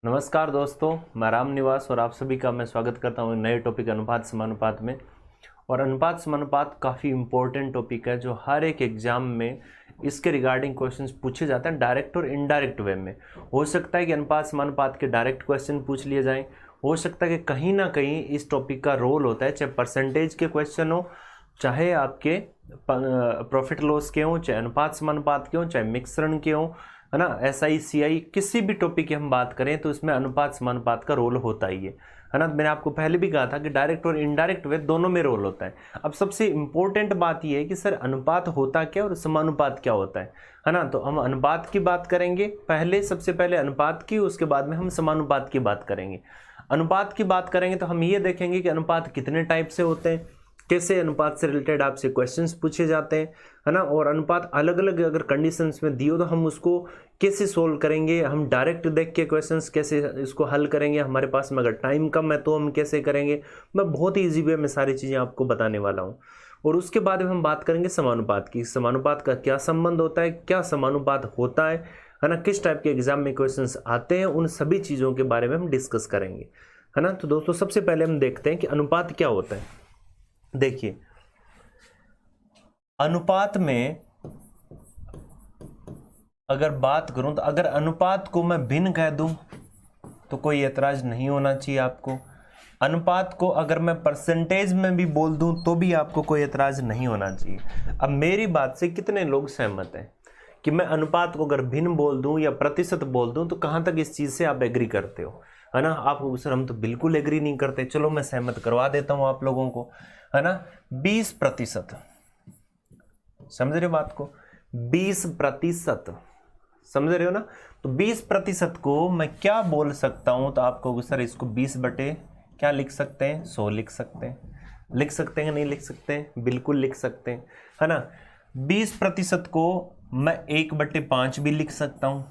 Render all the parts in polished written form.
नमस्कार दोस्तों, मैं राम निवास और आप सभी का मैं स्वागत करता हूँ नए टॉपिक अनुपात समानुपात में। और अनुपात समानुपात काफ़ी इम्पोर्टेंट टॉपिक है जो हर एक एग्जाम में इसके रिगार्डिंग क्वेश्चंस पूछे जाते हैं डायरेक्ट और इनडायरेक्ट वे में। हो सकता है कि अनुपात समानुपात के डायरेक्ट क्वेश्चन पूछ लिए जाएं, हो सकता है कि कहीं ना कहीं इस टॉपिक का रोल होता है, चाहे परसेंटेज के क्वेश्चन हो, चाहे आपके प्रॉफिट लॉस के हों, चाहे अनुपात समानुपात के हों, चाहे मिश्रण के हों, है ना, SI CI किसी भी टॉपिक की हम बात करें तो इसमें अनुपात समानुपात का रोल होता ही है ना। मैंने आपको पहले भी कहा था कि डायरेक्ट और इनडायरेक्ट वे दोनों में रोल होता है। अब सबसे इंपॉर्टेंट बात यह है कि सर अनुपात होता क्या और समानुपात क्या होता है ना। तो हम अनुपात की बात करेंगे सबसे पहले अनुपात की, उसके बाद में हम समानुपात की बात करेंगे। अनुपात की बात करेंगे तो हम ये देखेंगे कि अनुपात कितने टाइप से होते हैं, कैसे अनुपात से रिलेटेड आपसे क्वेश्चंस पूछे जाते हैं, है ना। और अनुपात अलग अलग अगर कंडीशंस में दियो तो हम उसको कैसे सोल्व करेंगे, हम डायरेक्ट देख के क्वेश्चंस कैसे इसको हल करेंगे, हमारे पास में अगर टाइम कम है तो हम कैसे करेंगे। मैं बहुत ही ईजी वे में सारी चीज़ें आपको बताने वाला हूँ। और उसके बाद में हम बात करेंगे समानुपात की, समानुपात का क्या संबंध होता है, क्या समानुपात होता है ना, किस टाइप के एग्जाम में क्वेश्चंस आते हैं, उन सभी चीज़ों के बारे में हम डिस्कस करेंगे, है ना। तो दोस्तों सबसे पहले हम देखते हैं कि अनुपात क्या होता है। देखिए, अनुपात में अगर बात करूं तो अगर अनुपात को मैं भिन्न कह दूं तो कोई एतराज नहीं होना चाहिए आपको। अनुपात को अगर मैं परसेंटेज में भी बोल दूं तो भी आपको कोई एतराज नहीं होना चाहिए। अब मेरी बात से कितने लोग सहमत हैं कि मैं अनुपात को अगर भिन्न बोल दूं या प्रतिशत बोल दूं तो कहां तक इस चीज से आप एग्री करते हो, है ना। आप सर हम तो बिल्कुल एग्री नहीं करते, चलो मैं सहमत करवा देता हूं आप लोगों को, है ना। 20%, समझ रहे हो बात को, 20% समझ रहे हो ना। तो 20% को मैं क्या बोल सकता हूं, तो आपको सर इसको 20 बटे क्या लिख सकते हैं, 100 लिख सकते हैं। लिख सकते हैं नहीं लिख सकते हैं, बिल्कुल लिख सकते हैं, है ना। 20% को मैं 1/5 भी लिख सकता हूं,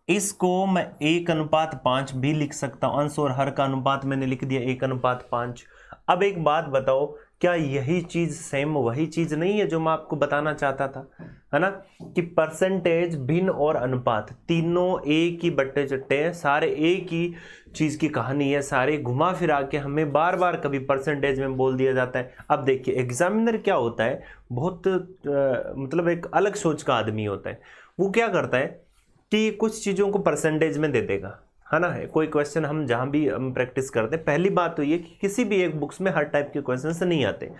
इसको मैं 1:5 भी लिख सकता हूं। अंश और हर का अनुपात मैंने लिख दिया 1:5। अब एक बात बताओ, क्या यही चीज सेम वही चीज नहीं है जो मैं आपको बताना चाहता था, है ना, कि परसेंटेज, भिन्न और अनुपात तीनों एक ही बट्टे चट्टे हैं, सारे एक ही चीज की कहानी है, सारे घुमा फिरा के हमें बार बार कभी परसेंटेज में बोल दिया जाता है। अब देखिए एग्जामिनर क्या होता है, बहुत मतलब एक अलग सोच का आदमी होता है। वो क्या करता है कि कुछ चीजों को परसेंटेज में दे देगा, है ना। कोई क्वेश्चन हम जहां भी हम प्रैक्टिस करते हैं, पहली बात तो ये कि किसी भी एक बुक्स में हर टाइप के क्वेश्चंस नहीं आते।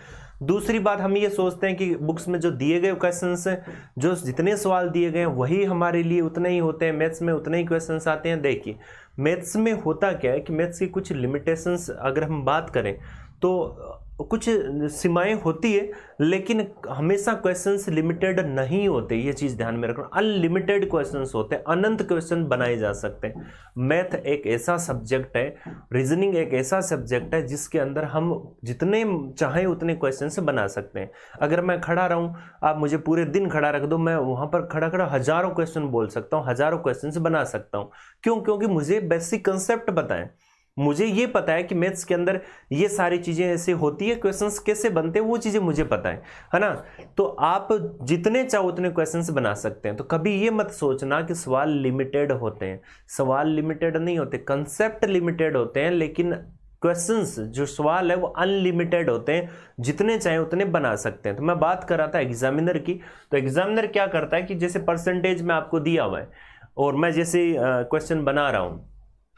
दूसरी बात, हम ये सोचते हैं कि बुक्स में जो दिए गए क्वेश्चंस हैं, जो जितने सवाल दिए गए हैं वही हमारे लिए उतने ही होते हैं, मैथ्स में उतने ही क्वेश्चंस आते हैं। देखिए मैथ्स में होता क्या है कि मैथ्स की कुछ लिमिटेशंस अगर हम बात करें तो कुछ सीमाएं होती है, लेकिन हमेशा क्वेश्चंस लिमिटेड नहीं होते, ये चीज ध्यान में रखना। अनलिमिटेड क्वेश्चंस होते हैं, अनंत क्वेश्चन बनाए जा सकते हैं। मैथ एक ऐसा सब्जेक्ट है, रीजनिंग एक ऐसा सब्जेक्ट है जिसके अंदर हम जितने चाहें उतने क्वेश्चंस बना सकते हैं। अगर मैं खड़ा रहूं, आप मुझे पूरे दिन खड़ा रख दो, मैं वहां पर खड़ा खड़ा हजारों क्वेश्चन बोल सकता हूं, हजारों क्वेश्चन बना सकता हूं। क्यों? क्योंकि मुझे बेसिक कंसेप्ट पता है, मुझे ये पता है कि मैथ्स के अंदर ये सारी चीजें ऐसे होती है, क्वेश्चंस कैसे बनते हैं वो चीजें मुझे पता है ना। तो आप जितने चाहो उतने क्वेश्चंस बना सकते हैं। तो कभी ये मत सोचना कि सवाल लिमिटेड होते हैं, सवाल लिमिटेड नहीं होते, कंसेप्ट लिमिटेड होते हैं, लेकिन क्वेश्चंस जो सवाल है वो अनलिमिटेड होते हैं, जितने चाहे उतने बना सकते हैं। तो मैं बात कर रहा था एग्जामिनर की। तो एग्जामिनर क्या करता है कि जैसे परसेंटेज में आपको दिया हुआ है और मैं जैसे क्वेश्चन बना रहा हूं,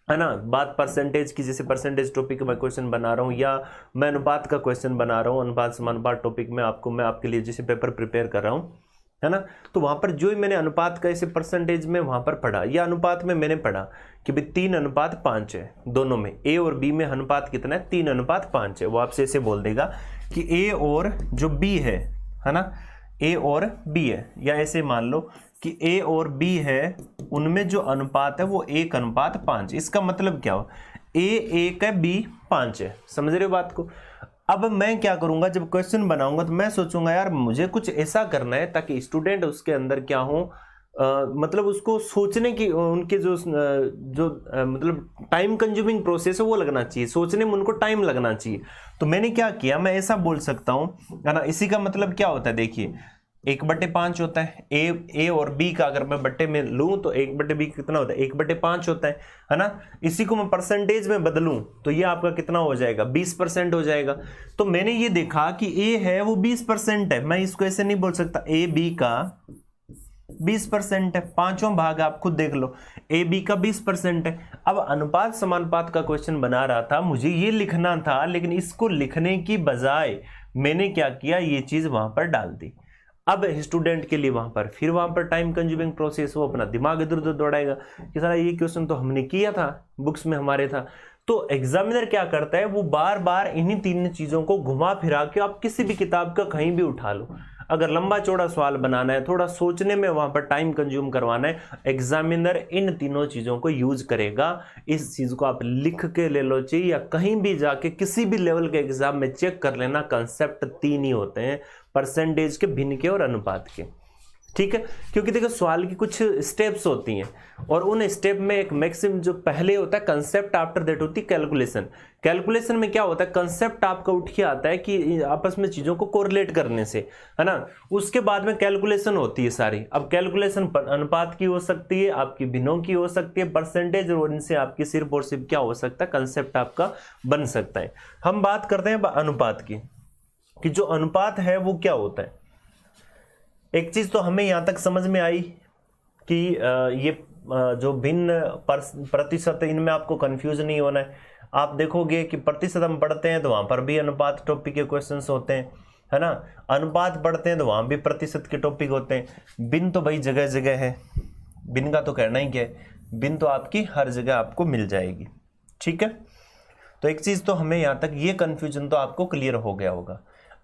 है ना, बात परसेंटेज की, जैसे परसेंटेज टॉपिक में क्वेश्चन बना रहा हूं या मैं अनुपात का क्वेश्चन बना रहा हूं, अनुपात समानुपात टॉपिक में मैं आपके लिए जैसे पेपर प्रिपेयर कर रहा हूं, है ना। तो वहां पर जो ही मैंने अनुपात का ऐसे परसेंटेज में वहां पर पढ़ा, या अनुपात में मैंने पढ़ा कि भाई 3:5 है, दोनों में ए और बी में अनुपात कितना है, 3:5 है। वो आपसे ऐसे बोल देगा कि ए और जो बी है ना, ए और बी है, या ऐसे मान लो कि ए और बी है, उनमें जो अनुपात है वो 1:5। इसका मतलब क्या हो, ए 1 है, बी 5 है। समझ रहे हो बात को। अब मैं क्या करूंगा, जब क्वेश्चन बनाऊंगा तो मैं सोचूंगा यार मुझे कुछ ऐसा करना है ताकि स्टूडेंट उसके अंदर क्या हो, मतलब उसको सोचने की, उनके जो मतलब टाइम कंज्यूमिंग प्रोसेस है वो लगना चाहिए, सोचने में उनको टाइम लगना चाहिए। तो मैंने क्या किया, मैं ऐसा बोल सकता हूं, है ना। इसी का मतलब क्या होता है, देखिए 1/5 होता है। ए और बी का अगर मैं बट्टे में लूं तो 1/b कितना होता है, 1/5 होता है ना। इसी को मैं परसेंटेज में बदलूं तो ये आपका कितना हो जाएगा, 20% हो जाएगा। तो मैंने ये देखा कि ए है वो 20% है, मैं इसको ऐसे नहीं बोल सकता ए बी का 20% है, पांचों भाग आप खुद देख लो, ए बी का 20% है। अब अनुपात समानुपात का क्वेश्चन बना रहा था, मुझे ये लिखना था, लेकिन इसको लिखने की बजाय मैंने क्या किया, ये चीज वहां पर डाल दी। अब स्टूडेंट के लिए वहां पर टाइम कंज्यूमिंग प्रोसेस, वो अपना दिमाग इधर उधर दौड़ाएगा कि सारा ये क्वेश्चन तो हमने किया था, बुक्स में हमारे था। तो एग्जामिनर क्या करता है, वो बार बार इन्हीं तीन चीजों को घुमा फिरा के आप किसी भी किताब का कहीं भी उठा लो, अगर लंबा चौड़ा सवाल बनाना है, थोड़ा सोचने में वहां पर टाइम कंज्यूम करवाना है, एग्जामिनर इन तीनों चीजों को यूज करेगा। इस चीज को आप लिख के ले लो चाहिए, या कहीं भी जाके किसी भी लेवल के एग्जाम में चेक कर लेना, कंसेप्ट तीन ही होते हैं, परसेंटेज के, भिन्न के और अनुपात के, ठीक है। क्योंकि देखो सवाल की कुछ स्टेप्स होती हैं, और उन स्टेप में एक मैक्सिमम जो पहले होता है कंसेप्ट, आफ्टर दैट होती है कैलकुलेशन। कैलकुलेशन में क्या होता है, कंसेप्ट आपका उठ के आता है कि आपस में चीजों को कोरिलेट करने से, है ना। उसके बाद में कैलकुलेशन होती है सारी। अब कैलकुलेशन अनुपात की हो सकती है, आपकी भिन्नों की हो सकती है, परसेंटेज, और इनसे आपकी सिर्फ और सिर्फ क्या हो सकता है, कंसेप्ट आपका बन सकता है। हम बात करते हैं अनुपात की, कि जो अनुपात है वो क्या होता है। एक चीज तो हमें यहां तक समझ में आई कि ये जो भिन्न प्रतिशत, इनमें आपको कंफ्यूज नहीं होना है। आप देखोगे कि प्रतिशत हम पढ़ते हैं तो वहां पर भी अनुपात टॉपिक के क्वेश्चंस होते हैं, है ना। अनुपात पढ़ते हैं तो वहां भी प्रतिशत के टॉपिक होते हैं। भिन्न तो भाई जगह जगह है, भिन्न का तो कहना ही क्या है, भिन्न तो आपकी हर जगह आपको मिल जाएगी, ठीक है। तो एक चीज तो हमें यहां तक ये कंफ्यूजन तो आपको क्लियर हो गया होगा।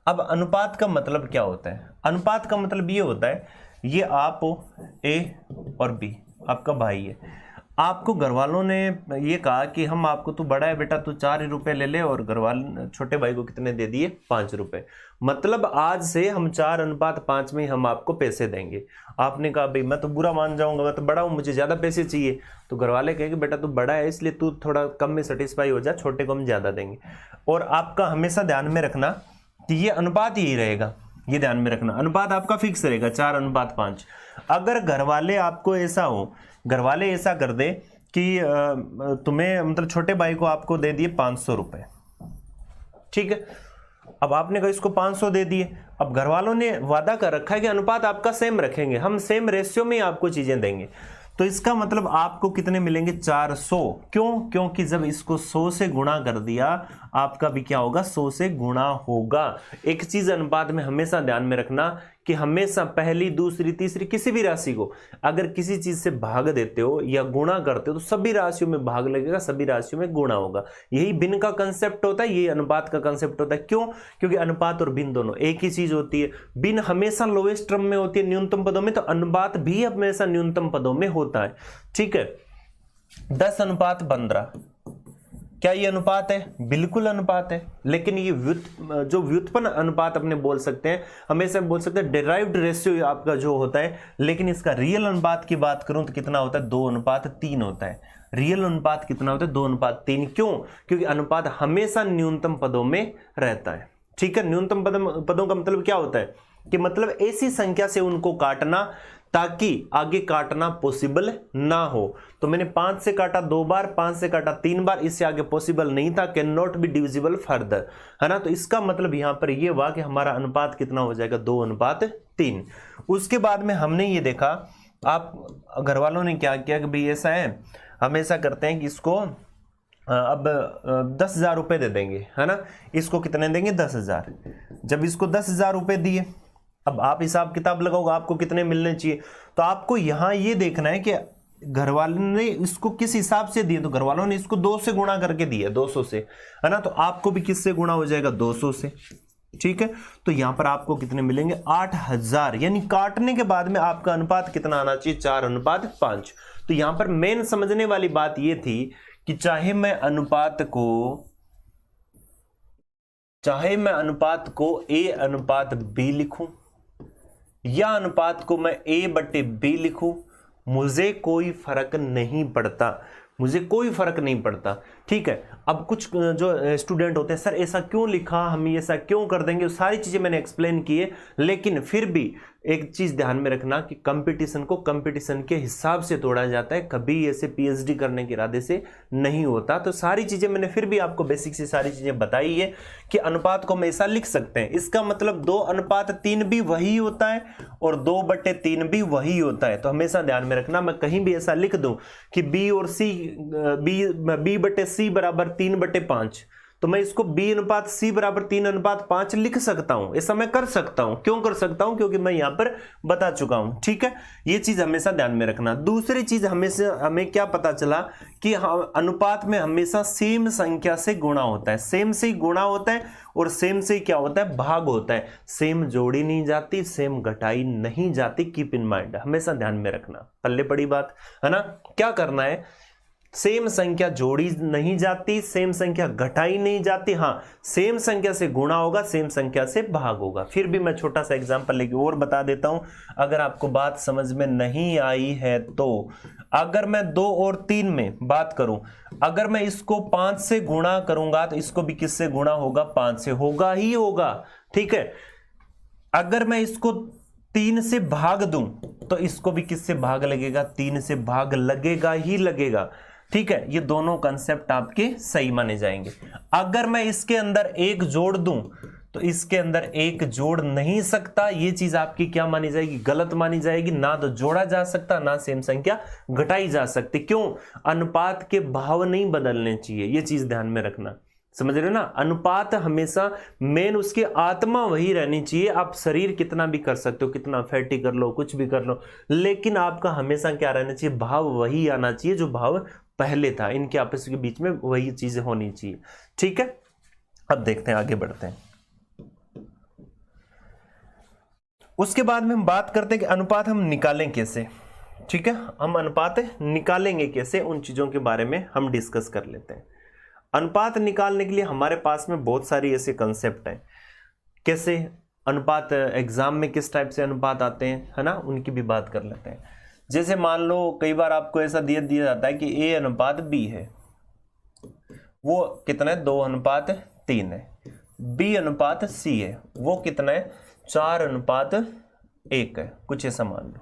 अब अनुपात का मतलब क्या होता है, अनुपात का मतलब ये होता है, ये आप हो, ए और बी आपका भाई है, आपको घर वालों ने ये कहा कि हम आपको, तू बड़ा है बेटा, तू 4 रुपए ले ले, और घर वाले छोटे भाई को कितने दे दिए, 5 रुपए। मतलब आज से हम 4:5 में हम आपको पैसे देंगे। आपने कहा भाई मैं तो बुरा मान जाऊंगा, मैं तो बड़ा हूं, मुझे ज्यादा पैसे चाहिए। तो घर वाले कहेंगे बेटा तू बड़ा है इसलिए तू थोड़ा कम में सेटिस्फाई हो जा, छोटे को हम ज्यादा देंगे। और आपका हमेशा ध्यान में रखना कि ये अनुपात यही रहेगा, ये ध्यान में रखना, अनुपात आपका फिक्स रहेगा 4:5। अगर घर वाले आपको ऐसा हो, घर वाले ऐसा कर दे कि तुम्हें मतलब छोटे भाई को आपको दे दिए 500 रुपए, ठीक है। अब आपने कहा इसको 500 दे दिए, अब घर वालों ने वादा कर रखा है कि अनुपात आपका सेम रखेंगे, हम सेम रेशियो में आपको चीजें देंगे। तो इसका मतलब आपको कितने मिलेंगे, 400। क्यों, क्योंकि जब इसको 100 से गुणा कर दिया, आपका भी क्या होगा, 100 से गुणा होगा। एक चीज अनुपात में हमेशा ध्यान में रखना कि हमेशा पहली, दूसरी, तीसरी किसी भी राशि को अगर किसी चीज से भाग देते हो या गुणा करते हो तो सभी राशियों में भाग लगेगा, सभी राशियों में गुणा होगा। यही भिन्न का कंसेप्ट होता है, यही अनुपात का कंसेप्ट होता है। क्यों, क्योंकि अनुपात और भिन्न दोनों एक ही चीज होती है। भिन्न हमेशा लोएस्ट टर्म में होती है, न्यूनतम पदों में, तो अनुपात भी हमेशा न्यूनतम पदों में होता है, ठीक है। 10:15 क्या ये अनुपात है, बिल्कुल अनुपात है। लेकिन ये जो व्युत्पन्न अनुपात अपने बोल सकते हैं, हमेशा बोल सकते हैं डेराइव्ड रेशियो आपका जो होता है, लेकिन इसका रियल अनुपात की बात करूं तो कितना होता है, 2:3 होता है। रियल अनुपात कितना होता है, 2:3। क्यों, क्योंकि अनुपात हमेशा न्यूनतम पदों में रहता है, ठीक है। न्यूनतम पदों का मतलब क्या होता है कि मतलब ऐसी संख्या से उनको काटना ताकि आगे काटना पॉसिबल ना हो। तो मैंने 5 से काटा 2 बार, 5 से काटा 3 बार, इससे आगे पॉसिबल नहीं था, can not be divisible further, है ना। तो इसका मतलब यहां पर यह हुआ कि हमारा अनुपात कितना हो जाएगा, 2:3। उसके बाद में हमने ये देखा, आप घर वालों ने क्या किया कि भाई ऐसा है, हम ऐसा करते हैं कि इसको अब 10,000 रुपए दे देंगे, है ना। इसको कितने देंगे, 10,000। जब इसको 10,000 रुपए दिए, अब आप हिसाब किताब लगाओगे आपको कितने मिलने चाहिए। तो आपको यहां ये देखना है कि घर वालों ने इसको किस हिसाब से दिए, तो घर वालों ने इसको 2 से गुणा करके दिया, 200 से, है ना। तो आपको भी किससे गुणा हो जाएगा, 200 से, ठीक है। तो यहां पर आपको कितने मिलेंगे, 8,000। यानी काटने के बाद में आपका अनुपात कितना आना चाहिए, 4:5। तो यहां पर मेन समझने वाली बात यह थी कि चाहे मैं अनुपात को A/B लिखूं या अनुपात को मैं A/B लिखूं, मुझे कोई फर्क नहीं पड़ता। मुझे कोई फर्क नहीं पड़ता, ठीक है। अब कुछ जो स्टूडेंट होते हैं, सर ऐसा क्यों लिखा, हम ऐसा क्यों कर देंगे, सारी चीजें मैंने एक्सप्लेन की है, लेकिन फिर भी एक चीज ध्यान में रखना कि कंपटीशन को कंपटीशन के हिसाब से तोड़ा जाता है, कभी ऐसे पीएचडी करने के इरादे से नहीं होता। तो सारी चीजें मैंने फिर भी आपको बेसिक से सारी चीजें बताई है कि अनुपात को हम ऐसा लिख सकते हैं, इसका मतलब 2:3 भी वही होता है और 2/3 भी वही होता है। तो हमेशा ध्यान में रखना, मैं कहीं भी ऐसा लिख दूं कि बी और सी, B/C बराबर 3/5, तो मैं इसको B/C बराबर 3/5 लिख सकता हूं, ऐसा मैं कर सकता हूं। क्यों कर सकता हूं? क्योंकि मैं यहां पर बता चुका हूं, ठीक है। ये चीज हमेशा ध्यान में रखना। दूसरी चीज हमें क्या पता चला कि अनुपात में हमेशा सेम संख्या से गुणा होता है, सेम से ही गुणा होता है और सेम से ही क्या होता है, भाग होता है। सेम जोड़ी नहीं जाती, सेम घटाई नहीं जाती, कीप इन माइंड, हमेशा ध्यान में रखना। पल्ले पड़ी बात है ना। क्या करना है, सेम संख्या जोड़ी नहीं जाती, सेम संख्या घटाई नहीं जाती, हाँ सेम संख्या से गुणा होगा, सेम संख्या से भाग होगा। फिर भी मैं छोटा सा एग्जांपल लेके और बता देता हूं, अगर आपको बात समझ में नहीं आई है तो। अगर मैं 2 और 3 में बात करूं, अगर मैं इसको 5 से गुणा करूंगा तो इसको भी किससे गुणा होगा, 5 से होगा ही होगा, ठीक है। अगर मैं इसको 3 से भाग दूं तो इसको भी किससे भाग लगेगा, 3 से भाग लगेगा ही लगेगा, ठीक है। ये दोनों कंसेप्ट आपके सही माने जाएंगे। अगर मैं इसके अंदर 1 जोड़ दूं तो इसके अंदर 1 जोड़ नहीं सकता, ये चीज आपकी क्या मानी जाएगी, गलत मानी जाएगी। ना तो जोड़ा जा सकता, ना सेम संख्या घटाई जा सकती। क्यों? अनुपात के भाव नहीं बदलने चाहिए, ये चीज ध्यान में रखना, समझ रहे हो ना। अनुपात हमेशा मेन उसकी आत्मा वही रहनी चाहिए। आप शरीर कितना भी कर सकते हो, कितना फैटी कर लो, कुछ भी कर लो, लेकिन आपका हमेशा क्या रहना चाहिए, भाव वही आना चाहिए जो भाव पहले था। इनके आपस के बीच में वही चीजें होनी चाहिए, ठीक है। अब देखते हैं, आगे बढ़ते हैं। उसके बाद में हम बात करते हैं कि अनुपात हम निकालें कैसे, ठीक है। हम अनुपात निकालेंगे कैसे, उन चीजों के बारे में हम डिस्कस कर लेते हैं। अनुपात निकालने के लिए हमारे पास में बहुत सारी ऐसे कंसेप्ट हैं। कैसे अनुपात एग्जाम में किस टाइप से अनुपात आते हैं, है ना, उनकी भी बात कर लेते हैं। जैसे मान लो कई बार आपको ऐसा दिया जाता है कि A/B है, वो कितना है, 2:3 है। B/C है, वो कितना है, 4:1 है, कुछ ऐसा मान लो।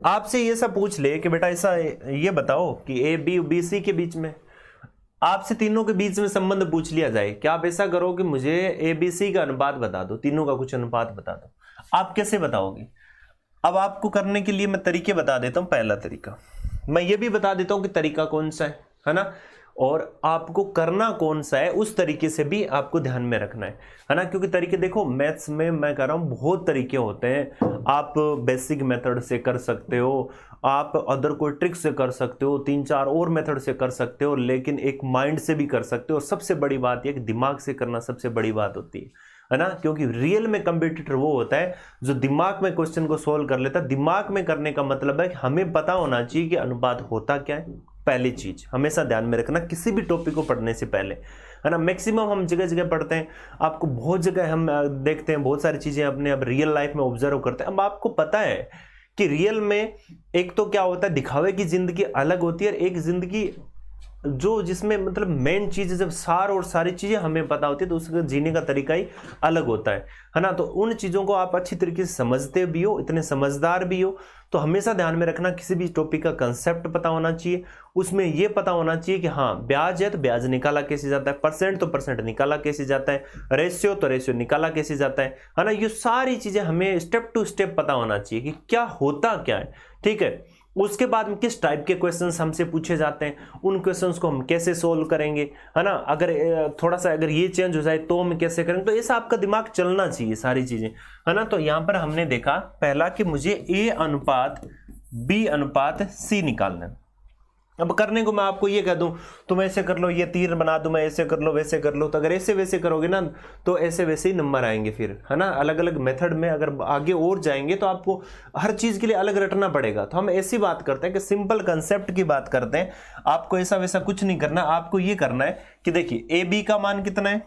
आपसे ये सब पूछ ले कि बेटा ऐसा ये बताओ कि A, B, BC के बीच में, आपसे तीनों के बीच में संबंध पूछ लिया जाए, क्या आप ऐसा करो कि मुझे ABC का अनुपात बता दो, तीनों का कुछ अनुपात बता दो, आप कैसे बताओगे? अब आपको करने के लिए मैं तरीके बता देता हूं। पहला तरीका मैं ये भी बता देता हूं कि तरीका कौन सा है ना, और आपको करना कौन सा है, उस तरीके से भी आपको ध्यान में रखना है ना। क्योंकि तरीके देखो, मैथ्स में मैं कह रहा हूं बहुत तरीके होते हैं। आप बेसिक मेथड से कर सकते हो, आप अदर कोई ट्रिक से कर सकते हो, 3-4 और मेथड से कर सकते हो, लेकिन एक माइंड से भी कर सकते हो। सबसे बड़ी बात यह कि दिमाग से करना सबसे बड़ी बात होती है ना। क्योंकि रियल में कंपटीटर वो होता है जो दिमाग में क्वेश्चन को सोल्व कर लेता है। दिमाग में करने का मतलब है कि हमें पता होना चाहिए कि अनुपात होता क्या है। पहली चीज हमेशा ध्यान में रखना किसी भी टॉपिक को पढ़ने से पहले, है ना। मैक्सिमम हम जगह जगह पढ़ते हैं, आपको बहुत जगह हम देखते हैं, बहुत सारी चीजें अपने अब रियल लाइफ में ऑब्जर्व करते हैं। अब आपको पता है कि रियल में एक तो क्या होता है, दिखावे की जिंदगी अलग होती है, और एक जिंदगी जो जिसमें मतलब मेन चीज जब सार और सारी चीजें हमें पता होती है तो उसका जीने का तरीका ही अलग होता है ना। तो उन चीजों को आप अच्छी तरीके से समझते भी हो, इतने समझदार भी हो, तो हमेशा ध्यान में रखना किसी भी टॉपिक का कंसेप्ट पता होना चाहिए। उसमें यह पता होना चाहिए कि हाँ ब्याज है तो ब्याज निकाला कैसे जाता है, परसेंट तो परसेंट निकाला कैसे जाता है, रेशियो तो रेशियो निकाला कैसे जाता है ना। ये सारी चीजें हमें स्टेप टू स्टेप पता होना चाहिए कि क्या होता क्या है, ठीक है। उसके बाद में किस टाइप के क्वेश्चंस हमसे पूछे जाते हैं, उन क्वेश्चंस को हम कैसे सोल्व करेंगे, है ना। अगर थोड़ा सा अगर ये चेंज हो जाए तो हम कैसे करेंगे, तो ऐसा आपका दिमाग चलना चाहिए सारी चीजें, है ना। तो यहां पर हमने देखा पहला कि मुझे A/B/C निकालना है। अब करने को मैं आपको ये कह दूं तुम ऐसे कर लो, ये तीर बना दूं मैं, ऐसे कर लो वैसे कर लो, तो अगर ऐसे वैसे करोगे ना तो ऐसे वैसे ही नंबर आएंगे फिर, है ना। अलग अलग मेथड में अगर आगे और जाएंगे तो आपको हर चीज के लिए अलग रटना पड़ेगा। तो हम ऐसी बात करते हैं कि सिंपल कंसेप्ट की बात करते हैं। आपको ऐसा वैसा कुछ नहीं करना, आपको ये करना है कि देखिए AB का मान कितना है,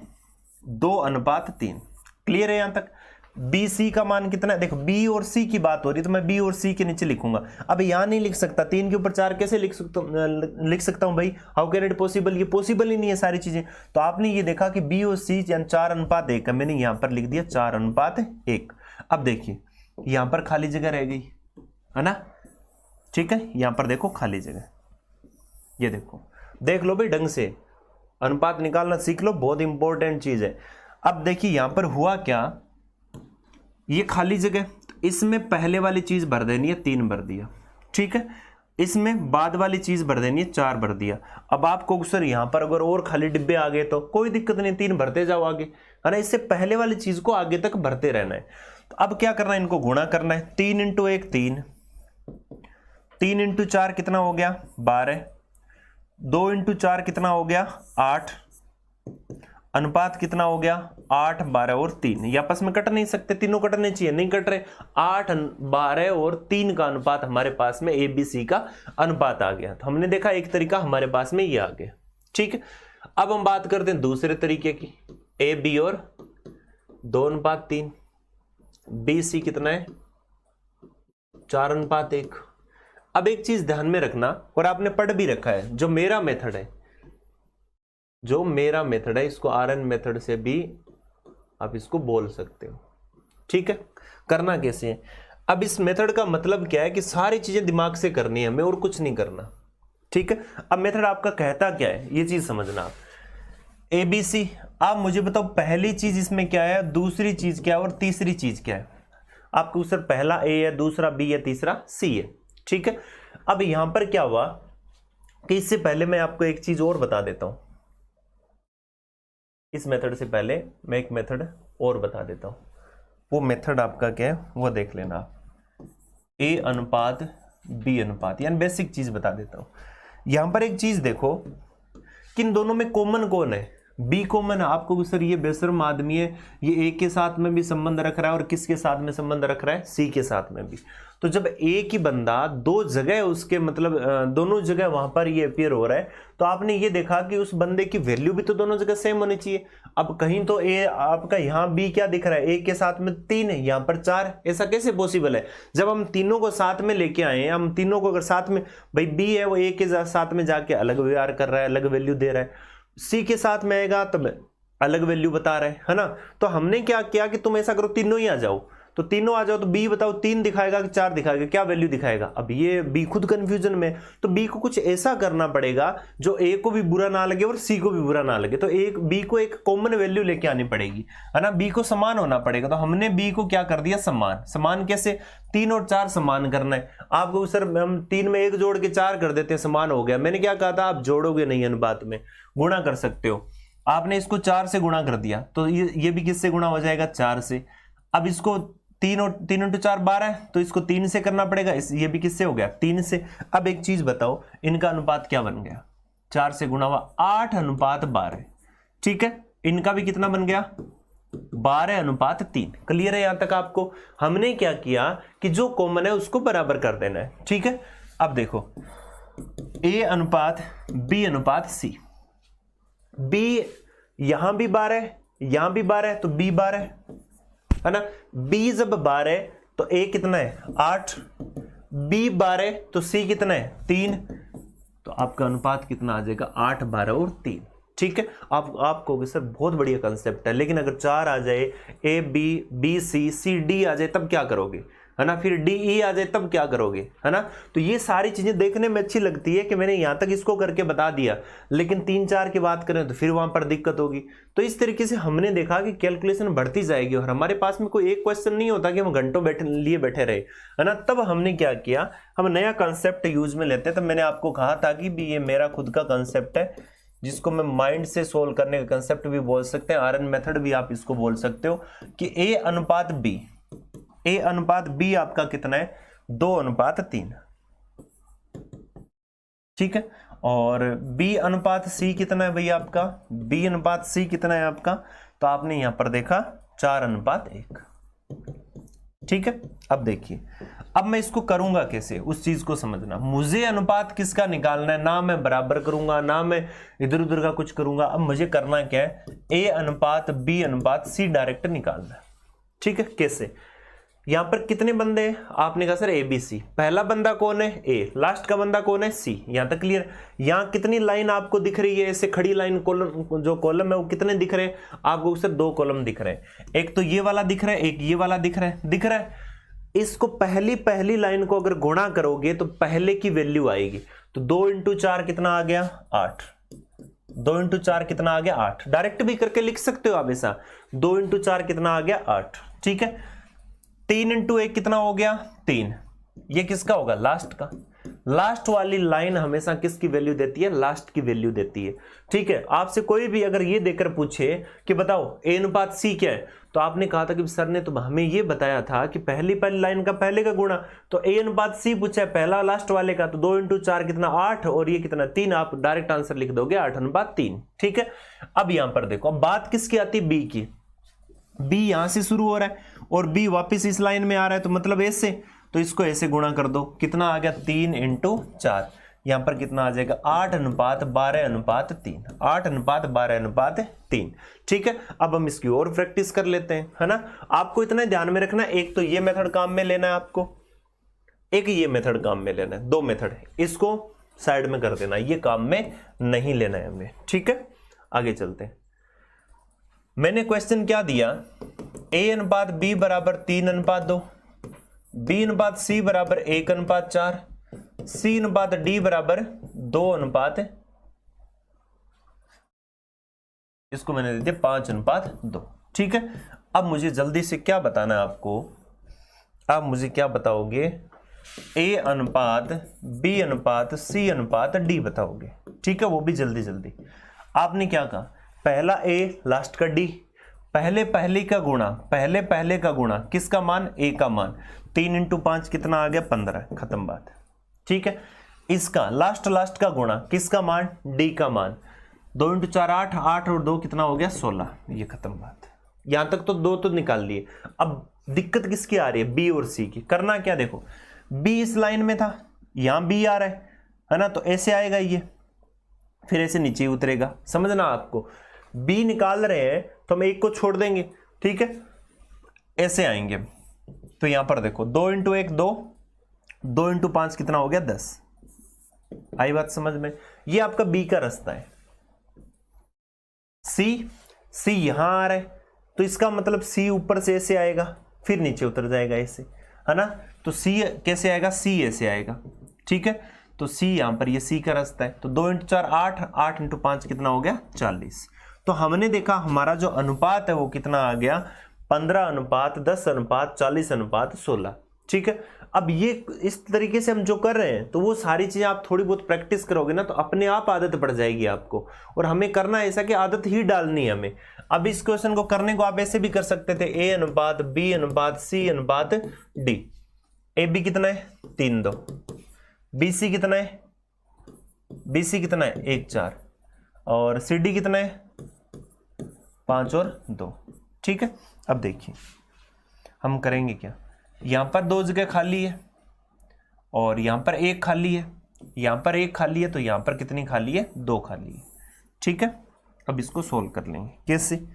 2/3। क्लियर है यहां तक। बी सी का मान कितना है, देखो बी और सी की बात हो रही है तो मैं बी और सी के नीचे लिखूंगा। अब यहां नहीं लिख सकता, 3 के ऊपर 4 कैसे लिख सकता हूं भाई, हाउ कैन इट पॉसिबल, ये पॉसिबल ही नहीं है सारी चीजें। तो आपने ये देखा कि बी और सी 4:1 है, मैंने यहां पर लिख दिया 4:1। अब देखिए यहां पर खाली जगह रह गई है ना, ठीक है, यहां पर देखो खाली जगह, ये देखो, देख लो भाई ढंग से, अनुपात निकालना सीख लो, बहुत इंपॉर्टेंट चीज है। अब देखिए यहां पर हुआ क्या, ये खाली जगह, इसमें पहले वाली चीज भर देनी है, 3 भर दिया, ठीक है, इसमें बाद वाली चीज भर देनी है, 4 भर दिया। अब आपको सर यहां पर अगर और खाली डिब्बे आ गए तो कोई दिक्कत नहीं, 3 भरते जाओ आगे, है ना, इससे पहले वाली चीज को आगे तक भरते रहना है। तो अब क्या करना है, इनको गुणा करना है, 3 × 1 3, 3 × 4 कितना हो गया 12, 2 × 4 कितना हो गया 8, अनुपात कितना हो गया 8, 12 और 3, ये आपस में कट नहीं सकते, तीनों कटने चाहिए, नहीं कट रहे, 8, 12 और 3 का अनुपात हमारे पास में ABC का अनुपात आ गया। तो हमने देखा एक तरीका हमारे पास में ये आ गया, ठीक है। अब हम बात करते हैं दूसरे तरीके की, AB और 2:3, BC कितना है 4:1। अब एक चीज ध्यान में रखना, और आपने पढ़ भी रखा है, जो मेरा मेथड है, इसको RN मेथड से भी आप इसको बोल सकते हो, ठीक है। करना कैसे है, अब इस मेथड का मतलब क्या है कि सारी चीजें दिमाग से करनी है हमें और कुछ नहीं करना, ठीक है। अब मेथड आपका कहता क्या है, ये चीज समझना आप, ABC, आप मुझे बताओ पहली चीज इसमें क्या है, दूसरी चीज क्या है और तीसरी चीज क्या है। आपको सर पहला A है, दूसरा B है, तीसरा C है, ठीक है। अब यहां पर क्या हुआ कि इससे पहले मैं आपको एक चीज और बता देता हूं, इस मेथड से पहले मैं एक मेथड और बता देता हूं, वो मेथड आपका क्या है वो देख लेना आप, A:B अनुपात, यानी बेसिक चीज बता देता हूं। यहां पर एक चीज देखो कि इन दोनों में कॉमन कौन है, B कॉमन है। आपको सर ये बेशर्म आदमी है, ये A के साथ में भी संबंध रख रहा है और किसके साथ में संबंध रख रहा है, C के साथ में भी। तो जब एक ही बंदा दो जगह उसके मतलब दोनों जगह वहां पर ये अपीयर हो रहा है, तो आपने ये देखा कि उस बंदे की वैल्यू भी तो दोनों जगह सेम होनी चाहिए। अब कहीं तो A आपका यहाँ B क्या दिख रहा है, A के साथ में 3 है, यहाँ पर 4, ऐसा कैसे पॉसिबल है। जब हम तीनों को साथ में लेके आए हैं, हम तीनों को अगर साथ में, भाई B है वो A के साथ में जाके अलग व्यवहार कर रहा है, अलग वैल्यू दे रहा है, C के साथ में आएगा तब अलग वैल्यू बता रहा है ना। तो हमने क्या किया कि तुम ऐसा करो तीनों ही आ जाओ, तो तीनों आ जाओ, तो B बताओ 3 दिखाएगा कि 4 दिखाएगा, क्या वैल्यू दिखाएगा। अब ये B खुद कंफ्यूजन में, तो B को कुछ ऐसा करना पड़ेगा जो A को भी बुरा ना लगे और C को भी बुरा ना लगे। तो B को एक कॉमन वैल्यू लेके आनी पड़ेगी, है ना, B को समान होना पड़ेगा। तो हमने B को क्या कर दिया, समान। समान कैसे, 3 और 4 समान करना है आपको। सर हम 3 में 1 जोड़ के 4 कर देते हैं, समान हो गया। मैंने क्या कहा था, आप जोड़ोगे नहीं अनुपात में, गुणा कर सकते हो। आपने इसको 4 से गुणा कर दिया, तो ये भी किससे गुणा हो जाएगा, 4 से। अब इसको 3 × 4 12, तो इसको 3 से करना पड़ेगा, ये भी किससे हो गया, 3 से। अब एक चीज बताओ, इनका अनुपात क्या बन गया, 4 से गुणा हुआ 8:12, ठीक है। इनका भी कितना बन गया, 12:3। क्लियर है यहां तक आपको। हमने क्या किया कि जो कॉमन है उसको बराबर कर देना है, ठीक है। अब देखो A:B:C, B यहां भी 12 यहां भी 12, तो B 12 है ना। B जब 12 तो A कितना है 8, B 12 तो C कितना है 3, तो आपका अनुपात कितना आ जाएगा 8, 12 और 3, ठीक है। आपको सर बहुत बढ़िया कंसेप्ट है, लेकिन अगर 4 आ जाए, A B B C C D आ जाए तब क्या करोगे, है ना, फिर D E आ जाए तब क्या करोगे, है ना। तो ये सारी चीजें देखने में अच्छी लगती है कि मैंने यहां तक इसको करके बता दिया, लेकिन 3 4 की बात करें तो फिर वहां पर दिक्कत होगी। तो इस तरीके से हमने देखा कि कैलकुलेशन बढ़ती जाएगी और हमारे पास में कोई एक क्वेश्चन नहीं होता कि हम घंटों बैठे रहे, है ना। तब हमने क्या किया, हम नया कंसेप्ट यूज में लेते हैं। तब मैंने आपको कहा था कि भी ये मेरा खुद का कंसेप्ट है, जिसको मैं माइंड से सोल्व करने का कंसेप्ट भी बोल सकते हैं, RN मेथड भी आप इसको बोल सकते हो, कि A:B आपका कितना है 2:3, ठीक है। और B:C कितना है भैया आपका, B:C कितना है आपका, तो आपने यहां पर देखा 4:1, ठीक है। अब देखिए, अब मैं इसको करूंगा कैसे, उस चीज को समझना। मुझे अनुपात किसका निकालना है, ना मैं बराबर करूंगा ना मैं इधर उधर का कुछ करूंगा। अब मुझे करना क्या है, A:B:C डायरेक्ट निकालना है, ठीक है, कैसे? यहां पर कितने बंदे हैं? आपने कहा सर ABC, पहला बंदा कौन है? A, लास्ट का बंदा कौन है? C। यहां तक क्लियर? यहां कितनी लाइन आपको दिख रही है? ऐसे खड़ी लाइन, कॉलम, जो कॉलम है वो कितने दिख रहे हैं आपको? सर 2 कॉलम दिख रहे हैं, एक तो ये वाला दिख रहा है, एक ये वाला दिख रहा है, दिख रहा है। इसको पहली लाइन को अगर गुणा करोगे तो पहले की वैल्यू आएगी, तो 2 × 4 कितना आ गया? 8। 2 × 4 कितना आ गया? 8। डायरेक्ट भी करके लिख सकते हो आप ऐसा, 2 × 4 कितना आ गया? 8। ठीक है, 3 × 1 कितना हो गया? 3। ये किसका होगा? लास्ट का। लास्ट वाली लाइन हमेशा किसकी वैल्यू देती है? लास्ट की वैल्यू देती है। ठीक है, आपसे कोई भी अगर ये देकर पूछे कि बताओ A/C क्या है, तो आपने कहा था कि सर ने तो हमें ये बताया था कि पहली लाइन का पहले का गुणा, तो A/C पूछा है पहला लास्ट वाले का, तो 2 × 4 कितना? 8, और ये कितना? 3। आप डायरेक्ट आंसर लिख दोगे 8/3। ठीक है, अब यहां पर देखो, अब बात किसकी आती है? B की। B यहां से शुरू हो रहा है और B वापस इस लाइन में आ रहा है, तो मतलब ऐसे, तो इसको ऐसे गुणा कर दो, कितना आ गया? 3 × 4। यहां पर कितना आ जाएगा? 8/12/3। 8/12/3। ठीक है, अब हम इसकी और प्रैक्टिस कर लेते हैं, है ना। आपको इतना ध्यान में रखना, एक तो ये मेथड काम में लेना है आपको, एक ये मेथड काम में लेना है, 2 मेथड है, इसको साइड में कर देना, ये काम में नहीं लेना है हमें। ठीक है, आगे चलते हैं। मैंने क्वेश्चन क्या दिया? A/B बराबर 3/2, B/C बराबर 1/4, C/D बराबर 2/, इसको मैंने दे दिया 5/2। ठीक है, अब मुझे जल्दी से क्या बताना है आपको? आप मुझे क्या बताओगे? A/B/C/D बताओगे। ठीक है, वो भी जल्दी जल्दी। आपने क्या कहा? पहला A, लास्ट का D, पहले का गुणा, पहले का गुणा, किसका मान? A का मान। 3 × 5 कितना आ गया? 15। खत्म बात। ठीक है, इसका लास्ट का गुणा, किसका मान? D का मान। 2 × 4 8, 8 और 2 कितना हो गया? 16। ये खत्म बात। यहां तक तो 2 तो निकाल लिए। अब दिक्कत किसकी आ रही है? B और C की। करना क्या? देखो, B इस लाइन में था, यहां B आ रहा है ना, तो ऐसे आएगा ये, फिर ऐसे नीचे उतरेगा। समझना आपको, B निकाल रहे हैं तो हम एक को छोड़ देंगे। ठीक है, ऐसे आएंगे, तो यहां पर देखो 2 × 1 2, 2 × 5 कितना हो गया? 10। आई बात समझ में? ये आपका B का रास्ता है। C यहां आ रहा है, तो इसका मतलब C ऊपर से ऐसे आएगा, फिर नीचे उतर जाएगा ऐसे, है ना। तो C कैसे आएगा? C ऐसे आएगा। ठीक है, तो C यहां पर, ये C का रास्ता है, तो 2 × 4 8, 8 × 5 कितना हो गया? 40। तो हमने देखा हमारा जो अनुपात है वो कितना आ गया? 15/10/40/16। ठीक है, अब ये इस तरीके से हम जो कर रहे हैं, तो वो सारी चीजें आप थोड़ी बहुत प्रैक्टिस करोगे ना, तो अपने आप आदत पड़ जाएगी आपको। और हमें करना ऐसा कि आदत ही डालनी है हमें। अब इस क्वेश्चन को करने को आप ऐसे भी कर सकते थे, A/B/C/D। AB कितना है? 3 2। BC कितना है? BC कितना है? 1 4। और CD कितना है? 5 और 2। ठीक है, अब देखिए हम करेंगे क्या। यहां पर 2 जगह खाली है और यहां पर 1 खाली है, यहां पर 1 खाली है, तो यहां पर कितनी खाली है? 2 खाली है। ठीक है, अब इसको सोल्व कर लेंगे। कैसे?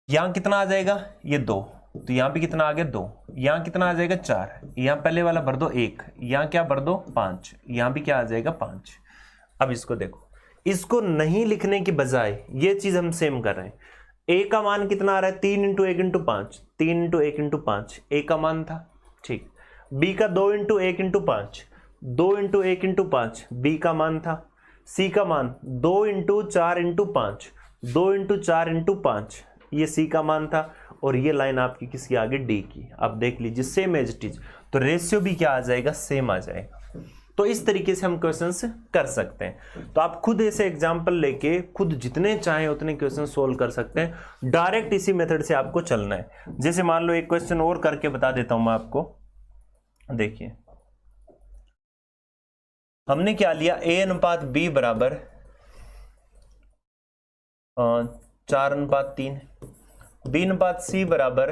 यहां कितना आ जाएगा? ये 2, तो यहां भी कितना आ गया? 2। यहां कितना आ जाएगा? 4। यहां पहले वाला भर दो 1, यहां क्या भर दो? 5। यहां भी क्या आ जाएगा? 5। अब इसको देखो, इसको नहीं लिखने की बजाय ये चीज हम सेम कर रहे हैं। A का मान कितना आ रहा है? 3 × 1 × 5, 3 × 1 × 5 A का मान था। ठीक, B का 2 × 1 × 5, 2 × 1 × 5 B का मान था। C का मान 2 × 4 × 5, 2 × 4 × 5 ये C का मान था। और ये लाइन आपकी किसकी आ गई? D की। आप देख लीजिए, सेम एज इट इज, तो रेशियो भी क्या आ जाएगा? सेम आ जाएगा। तो इस तरीके से हम क्वेश्चंस कर सकते हैं। तो आप खुद ऐसे एग्जांपल लेके खुद जितने चाहे उतने क्वेश्चन सोल्व कर सकते हैं। डायरेक्ट इसी मेथड से आपको चलना है। जैसे मान लो एक क्वेश्चन और करके बता देता हूं मैं आपको। देखिए, हमने क्या लिया? A/B बराबर 4/3, B/C बराबर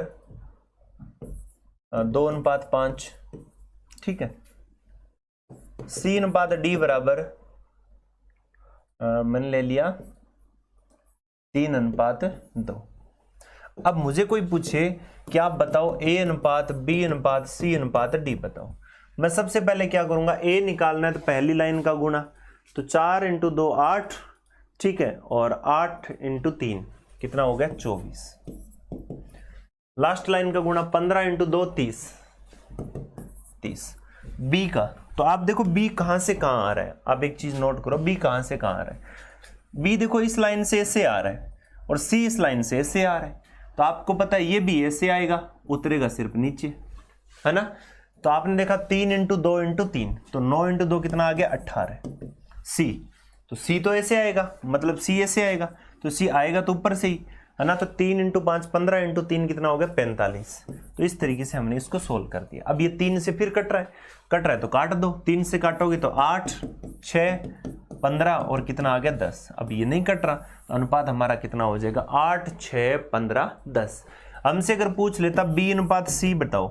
2/5। ठीक है, C/D बराबर मैंने ले लिया 3/2। अब मुझे कोई पूछे कि आप बताओ A अनुपात B अनुपात C अनुपात D बताओ, मैं सबसे पहले क्या करूंगा, A निकालना है तो पहली लाइन का गुणा, तो 4 × 2 8, ठीक है, और 8 × 3 कितना हो गया 24। लास्ट लाइन का गुणा 15 × 2 30। B का तो आप देखो B कहां से कहां आ रहा है, आप एक चीज नोट करो, B कहां से कहां आ रहा है। B देखो इस लाइन से ऐसे आ रहा है और C इस लाइन से ऐसे आ रहा है, तो आपको पता है ये भी ऐसे आएगा, उतरेगा सिर्फ नीचे, है ना। तो आपने देखा 3 × 2 × 3, तो 9 × 2 कितना आ गया 18। C तो C तो ऐसे आएगा, मतलब C ऐसे आएगा, तो C आएगा तो ऊपर से ही, है ना। तो 3 × 5 15 × 3 कितना हो गया 45। तो इस तरीके से हमने इसको सोल्व कर दिया। अब ये 3 से फिर कट रहा है तो काट दो, 3 से काटोगे तो 8 6 15 और कितना आ गया 10। अब ये नहीं कट रहा, तो अनुपात हमारा कितना हो जाएगा 8 6 15 10। हमसे अगर पूछ लेता B अनुपात C बताओ,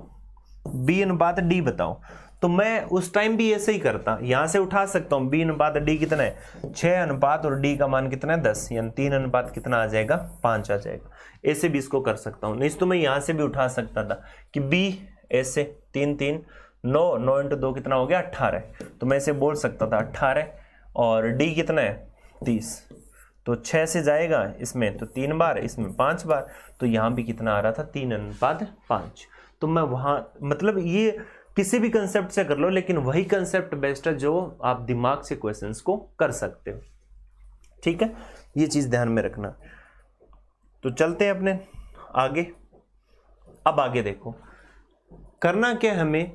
B अनुपात D बताओ, तो मैं उस टाइम भी ऐसे ही करता, यहां से उठा सकता हूं B अनुपात D कितना है 6 अनुपात और D का मान कितना है 10, यानी 3 अनुपात कितना आ जाएगा 5 आ जाएगा। ऐसे भी इसको कर सकता हूं, नहीं तो मैं यहां से भी उठा सकता था कि B ऐसे 3 3 9 9 × 2 कितना हो गया 18, तो मैं ऐसे बोल सकता था 18 और D कितना है 30, तो 6 से जाएगा इसमें तो 3 बार, इसमें 5 बार, तो यहां भी कितना आ रहा था 3 अनुपात 5। तो मैं वहां मतलब ये किसी भी कंसेप्ट से कर लो, लेकिन वही कंसेप्ट बेस्ट है जो आप दिमाग से क्वेश्चंस को कर सकते हो, ठीक है, ये चीज ध्यान में रखना। तो चलते हैं अपने आगे। अब आगे देखो करना क्या हमें,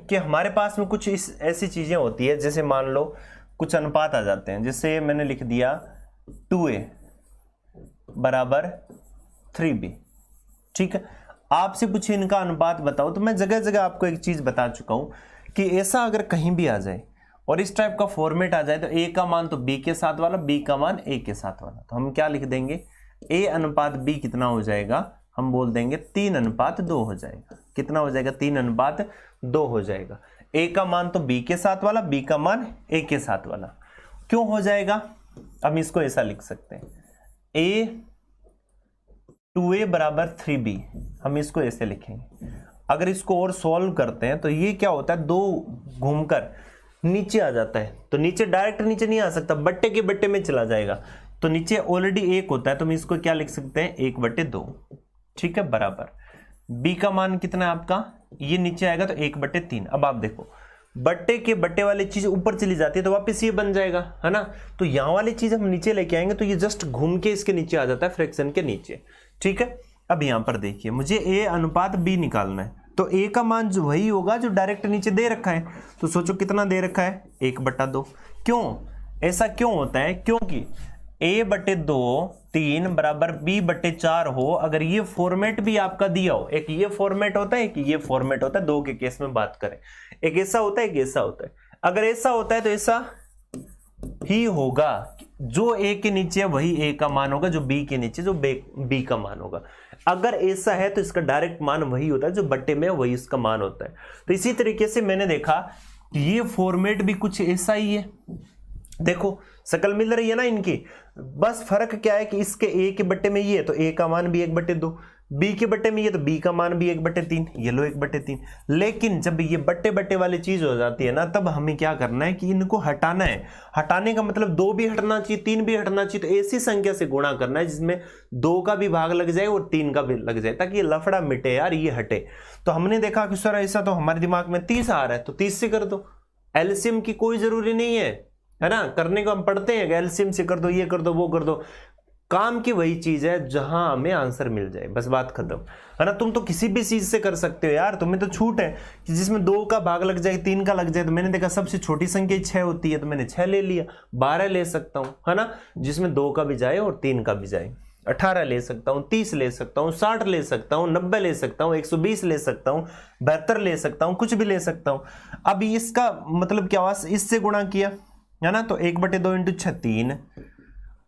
कि हमारे पास में कुछ ऐसी चीजें होती है, जैसे मान लो कुछ अनुपात आ जाते हैं, जैसे मैंने लिख दिया 2A = 3B, ठीक है। आपसे पूछे इनका अनुपात बताओ, तो मैं जगह जगह आपको एक चीज बता चुका हूं कि ऐसा अगर कहीं भी आ जाए और इस टाइप का फॉर्मेट आ जाए, तो A का मान तो B के साथ वाला, B का मान A के साथ वाला, तो हम क्या लिख देंगे A अनुपात B कितना हो जाएगा, हम बोल देंगे 3 अनुपात 2 हो जाएगा। कितना हो जाएगा 3 अनुपात 2 हो जाएगा। A का मान तो B के साथ वाला, B का मान A के साथ वाला, क्यों हो जाएगा, हम इसको ऐसा लिख सकते हैं A 2A = 3B, हम इसको ऐसे लिखेंगे। अगर इसको और सॉल्व करते हैं तो ये क्या होता है, 2 घूमकर नीचे आ जाता है, तो नीचे डायरेक्ट नीचे नहीं आ सकता, बट्टे के बट्टे में चला जाएगा, तो नीचे ऑलरेडी 1 होता है, तो हम इसको क्या लिख सकते हैं 1/2, ठीक है, बराबर B का मान कितना है आपका, ये नीचे आएगा तो 1/3। अब आप देखो बट्टे के बट्टे वाली चीज ऊपर चली जाती है तो वापस ये बन जाएगा, है ना। तो यहां वाली चीज हम नीचे लेके आएंगे तो ये जस्ट घूम के इसके नीचे आ जाता है, फ्रैक्शन के नीचे, ठीक है। अब यहां पर देखिए मुझे A अनुपात B निकालना है, तो A का मान जो वही होगा जो डायरेक्ट नीचे दे रखा है, तो सोचो कितना दे रखा है 1/2। क्यों ऐसा क्यों होता है, क्योंकि A/2 3 = B/4 हो, अगर ये फॉर्मेट भी आपका दिया हो, एक ये फॉर्मेट होता है, एक ये फॉर्मेट होता है, 2 के केस में बात करें, एक ऐसा होता है, एक ऐसा होता है। अगर ऐसा होता है तो ऐसा ही होगा, जो A के नीचे वही A का मान होगा, जो B के नीचे जो B का मान होगा। अगर ऐसा है तो इसका डायरेक्ट मान वही होता है, जो बट्टे में वही इसका मान होता है। तो इसी तरीके से मैंने देखा कि ये फॉर्मेट भी कुछ ऐसा ही है, देखो शकल मिल रही है ना इनकी, बस फर्क क्या है कि इसके A के बट्टे में ये है तो A का मान भी 1/2, B के बट्टे में ये तो B का मान भी 1/3, ये लो 1/3। लेकिन जब ये बट्टे बट्टे वाली चीज हो जाती है ना, तब हमें क्या करना है कि इनको हटाना है। हटाने का मतलब 2 भी हटना चाहिए, 3 भी हटना चाहिए, तो ऐसी संख्या से गुणा करना है जिसमें 2 का भी भाग लग जाए और 3 का भी लग जाए, ताकि ये लफड़ा मिटे यार, ये हटे। तो हमने देखा कि सर ऐसा तो हमारे दिमाग में 30 आ रहा है, तो 30 से कर दो, एलसीएम की कोई जरूरी नहीं है ना, करने को हम पढ़ते हैं एलसीएम से कर दो, ये कर दो, वो कर दो, काम की वही चीज है जहां हमें आंसर मिल जाए, बस बात खत्म, है ना। तुम तो किसी भी चीज से कर सकते हो यार, तुम्हें तो छूट है कि जिसमें 2 का भाग लग जाए, 3 का लग जाए। तो मैंने देखा सबसे छोटी संख्या 6 होती है, तो मैंने 6 ले लिया, 12 ले सकता हूं, है ना, जिसमें 2 का भी जाए और 3 का भी जाए, 18 ले सकता हूं, 30 ले सकता हूं, 60 ले सकता हूं, 90 ले सकता हूं, 120 ले सकता हूं, 72 ले सकता हूं, कुछ भी ले सकता हूं। अब इसका मतलब क्या हुआ, इससे गुणा किया, है ना, तो 1/2 × 6 3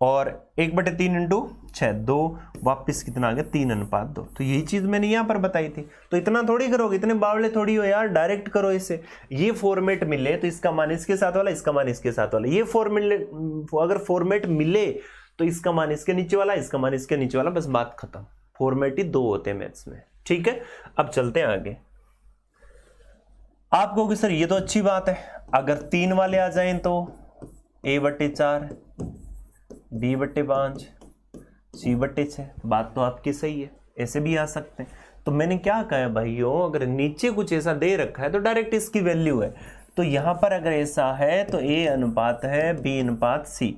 और 1/3 × 6 2, वापिस कितना आ गया 3 अनुपात 2। तो यही चीज मैंने यहां पर बताई थी। तो इतना थोड़ी करोगे, इतने बावले थोड़ी हो यार, डायरेक्ट करो इसे। ये फॉर्मेट मिले तो इसका मान इसके साथ वाला, इसका मान इसके साथ वाला, ये अगर फॉर्मेट मिले तो इसका मान इसके नीचे वाला, इसका मान इसके नीचे वाला, बस बात खत्म फॉर्मेट ही 2 होते हैं मैथ्स में। ठीक है, अब चलते हैं आगे। आप कहोगे सर ये तो अच्छी बात है, अगर 3 वाले आ जाएं तो a/4, b/5, c/6। बात तो आपकी सही है, ऐसे भी आ सकते हैं। तो मैंने क्या कहा है भाइयों, अगर नीचे कुछ ऐसा दे रखा है तो डायरेक्ट इसकी वैल्यू है। तो यहां पर अगर ऐसा है तो a अनुपात है b अनुपात c,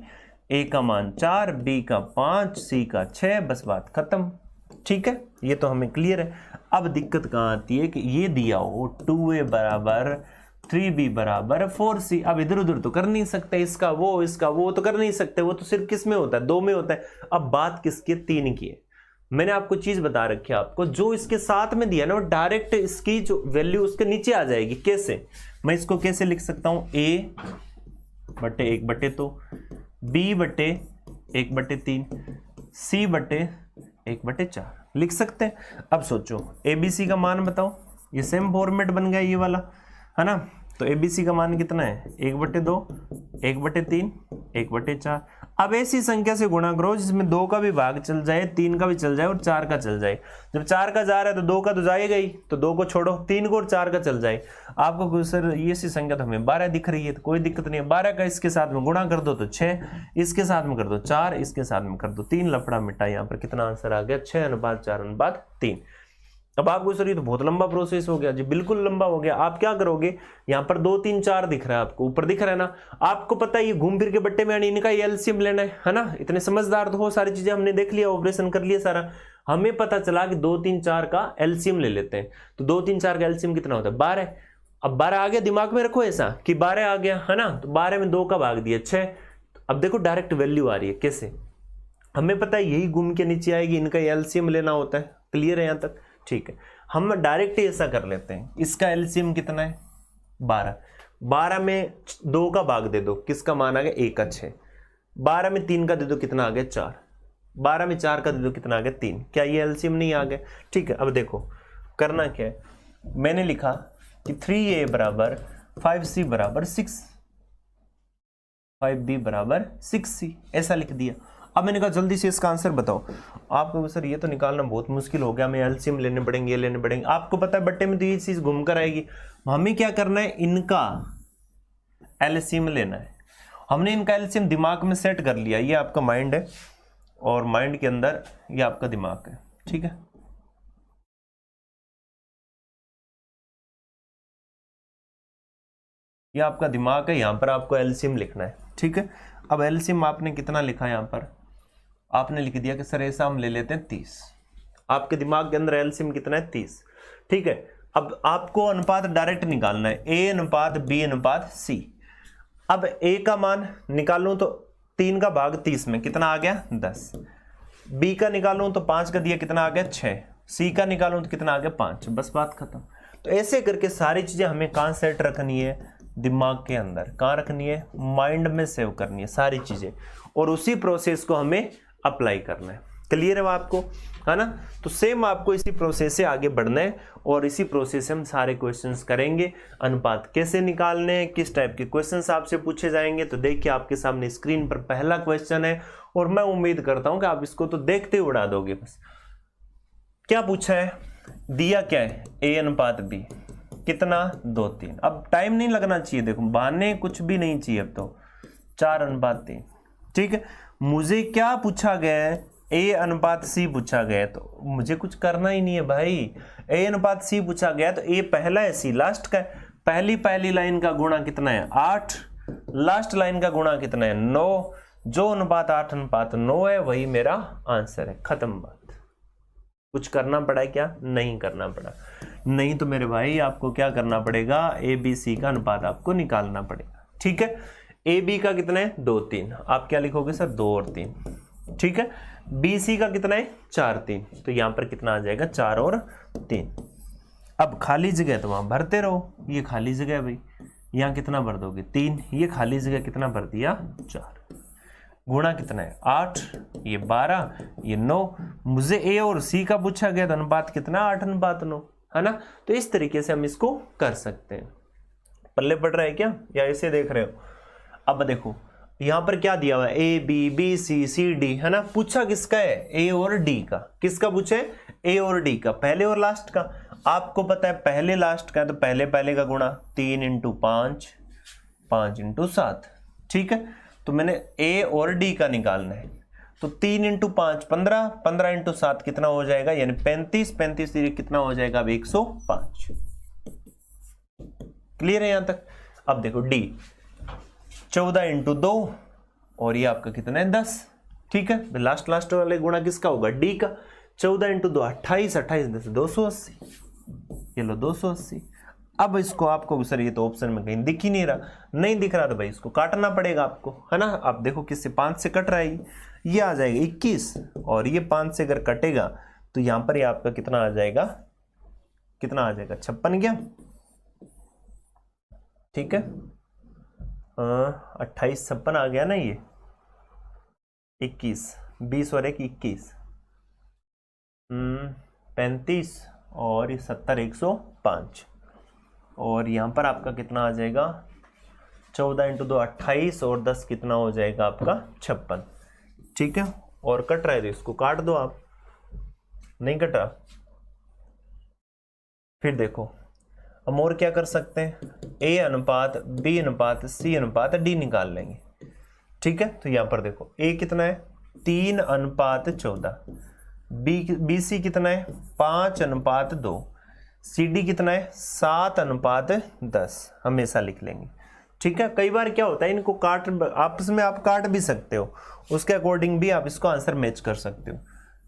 a का मान 4, b का 5, c का 6, बस बात खत्म। ठीक है, ये तो हमें क्लियर है। अब दिक्कत कहाँ आती है कि ये दिया हो 2a बराबर 3b बराबर 4c। अब इधर उधर तो कर नहीं सकते, इसका वो तो कर नहीं सकते, वो तो सिर्फ किस में होता है, 2 में होता है। अब बात किसकी, 3 की है। मैंने आपको चीज बता रखी है, आपको जो इसके साथ में दिया ना वो डायरेक्ट इसकी जो वैल्यू उसके नीचे आ जाएगी। कैसे, मैं इसको कैसे लिख सकता हूं, a/1/2, b/1/3, c/1/4 लिख सकते हैं। अब सोचो abc का मान बताओ, ये सेम फॉर्मेट बन गया ये वाला, है ना। तो abc का मान कितना है, 1/2, 1/3, 1/4। अब ऐसी संख्या से गुणा करो जिसमें 2 का भी भाग चल जाए, 3 का भी चल जाए और 4 का चल जाए। जब 4 का जा रहा है तो 2 का तो जाएगा ही, तो 2 को छोड़ो, 3 को और 4 का चल जाए। आपको सर ये सी संख्या तो हमें 12 दिख रही है, तो कोई दिक्कत नहीं है। 12 का इसके साथ में गुणा कर दो तो 6, इसके साथ में कर दो 4, इसके साथ में कर दो 3, लफड़ा मिटा। यहाँ पर कितना आंसर आ गया, 6:4:3। अब आपको सर ये तो बहुत लंबा प्रोसेस हो गया जी, बिल्कुल लंबा हो गया। आप क्या करोगे, यहाँ पर 2 3 4 दिख रहा है आपको, ऊपर दिख रहा है ना, आपको पता है ये घूम फिर के बट्टे में इनका एलसीएम लेना है ना। इतने समझदार तो हो, सारी चीजें हमने देख लिया, ऑपरेशन कर लिया सारा। हमें पता चला कि 2 3 4 का एलसीएम ले लेते हैं। तो 2 3 4 का एलसीएम कितना होता है, 12। अब 12 आ गया, दिमाग में रखो ऐसा कि 12 आ गया, है ना। तो 12 में 2 का भाग दिया 6। अब देखो डायरेक्ट वैल्यू आ रही है। कैसे, हमें पता है यही घूम के नीचे आएगी, इनका एलसीएम लेना होता है। क्लियर है यहाँ तक, ठीक है। हम डायरेक्ट ही ऐसा कर लेते हैं, इसका एलसीएम कितना है, 12। 12 में 2 का भाग दे दो, किसका मान आ गया, 1 का 6। 12 में 3 का दे दो, कितना आ गया, 4। 12 में 4 का दे दो, कितना आ गया, 3। क्या ये एलसीएम नहीं आ गया, ठीक है। अब देखो करना क्या है, मैंने लिखा कि 3a बराबर 5c बराबर 6, 5b बराबर 6c, ऐसा लिख दिया। अब मैंने कहा जल्दी से इसका आंसर बताओ। आपको सर ये तो निकालना बहुत मुश्किल हो गया, हमें एलसीएम लेने पड़ेंगे, ये लेने पड़ेंगे। आपको पता है बट्टे में तो ये चीज घूम कर आएगी। हमें क्या करना है, इनका एलसीएम लेना है। हमने इनका एलसीएम दिमाग में सेट कर लिया, ये आपका माइंड है और माइंड के अंदर ये आपका दिमाग है, ठीक है। ये आपका दिमाग है, यहां पर आपको एलसीएम लिखना है, ठीक है। अब एलसीएम आपने कितना लिखा है, यहां पर आपने लिख दिया कि सर ऐसा हम ले लेते हैं 30। आपके दिमाग के अंदर एलसीएम कितना है, 30, ठीक है। अब आपको अनुपात डायरेक्ट निकालना है, a अनुपात b अनुपात c। अब a का मान निकालूं तो 3 का भाग 30 में कितना आ गया, 10। b का निकालूं तो 5 का दिया, कितना आ गया, 6। c का निकालूं तो कितना आ गया, 5। बस बात खत्म। तो ऐसे करके सारी चीजें हमें कहां सेट रखनी है, दिमाग के अंदर। कहां रखनी है, माइंड में सेव करनी है सारी चीजें, और उसी प्रोसेस को हमें अप्लाई करना है। क्लियर है आपको, है ना। तो सेम आपको इसी प्रोसेस से आगे बढ़ना है और इसी प्रोसेस से हम सारे क्वेश्चंस करेंगे। अनुपात कैसे निकालने हैं, किस टाइप के क्वेश्चंस आपसे पूछे जाएंगे। तो देखिए आपके सामने स्क्रीन पर पहला क्वेश्चन है और मैं उम्मीद करता हूं कि आप इसको तो देखते ही उड़ा दोगे। बस क्या पूछा है, दिया क्या है, a अनुपात b कितना, 2 3। अब टाइम नहीं लगना चाहिए, देखो बहाने कुछ भी नहीं चाहिए। अब तो 4 अनुपात 3, ठीक है। मुझे क्या पूछा गया है, a अनुपात c पूछा गया है, तो मुझे कुछ करना ही नहीं है भाई। a अनुपात c पूछा गया तो a पहला है, c लास्ट का है। पहली लाइन का गुणा कितना है, 8। लास्ट लाइन का गुणा कितना है, 9। जो अनुपात 8 अनुपात 9 है वही मेरा आंसर है, खत्म बात। कुछ करना पड़ा है क्या, नहीं करना पड़ा। नहीं तो मेरे भाई आपको क्या करना पड़ेगा, ए बी सी का अनुपात आपको निकालना पड़ेगा, ठीक है। ए बी का कितना है, 2 3। आप क्या लिखोगे सर, 2 और 3, ठीक है। बी सी का कितना है, 4 3। तो यहां पर कितना आ जाएगा, 4 और 3। अब खाली जगह तो वहां भरते रहो, ये खाली जगह है भाई, यहां कितना भर दोगे, 3। ये खाली जगह कितना भर दिया, 4। गुणा कितना है, 8, ये 12, ये 9। मुझे ए और सी का पूछा गया तो अनुपात कितना, 8 अनुपात 9, है ना। तो इस तरीके से हम इसको कर सकते हैं। पल्ले पड़ रहा है क्या, या ऐसे देख रहे हो। अब देखो यहां पर क्या दिया हुआ है, A B B C C D, है ना। पूछा किसका है, ए और डी का। किसका पूछे, ए और डी का, पहले और लास्ट का। आपको पता है पहले लास्ट का है तो पहले पहले का गुणा 3 × 5, 5 × 7, ठीक है। तो मैंने ए और डी का निकालना है, तो 3 × 5 15, 15 × 7 कितना हो जाएगा, यानी 35, 35 कितना हो जाएगा अब 105। क्लियर है यहां तक। अब देखो डी 14 × 2 और ये आपका कितना है 10, ठीक है। लास्ट वाले गुणा किसका होगा, डी का। 14 × 2 28, 28 10 280, ये लो 280। अब इसको आपको सर ये तो ऑप्शन में कहीं दिख ही नहीं रहा, नहीं दिख रहा तो भाई इसको काटना पड़ेगा आपको, है ना। आप देखो किससे 5 से कट रहा है, ये आ जाएगा 21 और ये 5 से अगर कटेगा तो यहां पर ये आपका कितना आ जाएगा, कितना आ जाएगा 56 गया, ठीक है। 28 56 आ गया ना, ये 21 20 और 1 21, 35 और ये 70 105 और यहां पर आपका कितना आ जाएगा 14 × 2 28 और 10 कितना हो जाएगा आपका 56, ठीक है। और कट रहा है तो इसको काट दो आप, नहीं कट रहा। फिर देखो हम और क्या कर सकते हैं, ए अनुपात बी अनुपात सी अनुपात डी निकाल लेंगे, ठीक है। तो यहां पर देखो ए कितना है 3 × 14, बी सी कितना है 5 × 2, सी डी कितना है 7 × 10, हमेशा लिख लेंगे, ठीक है। कई बार क्या होता है इनको काट, आपस में आप काट भी सकते हो, उसके अकॉर्डिंग भी आप इसको आंसर मैच कर सकते हो।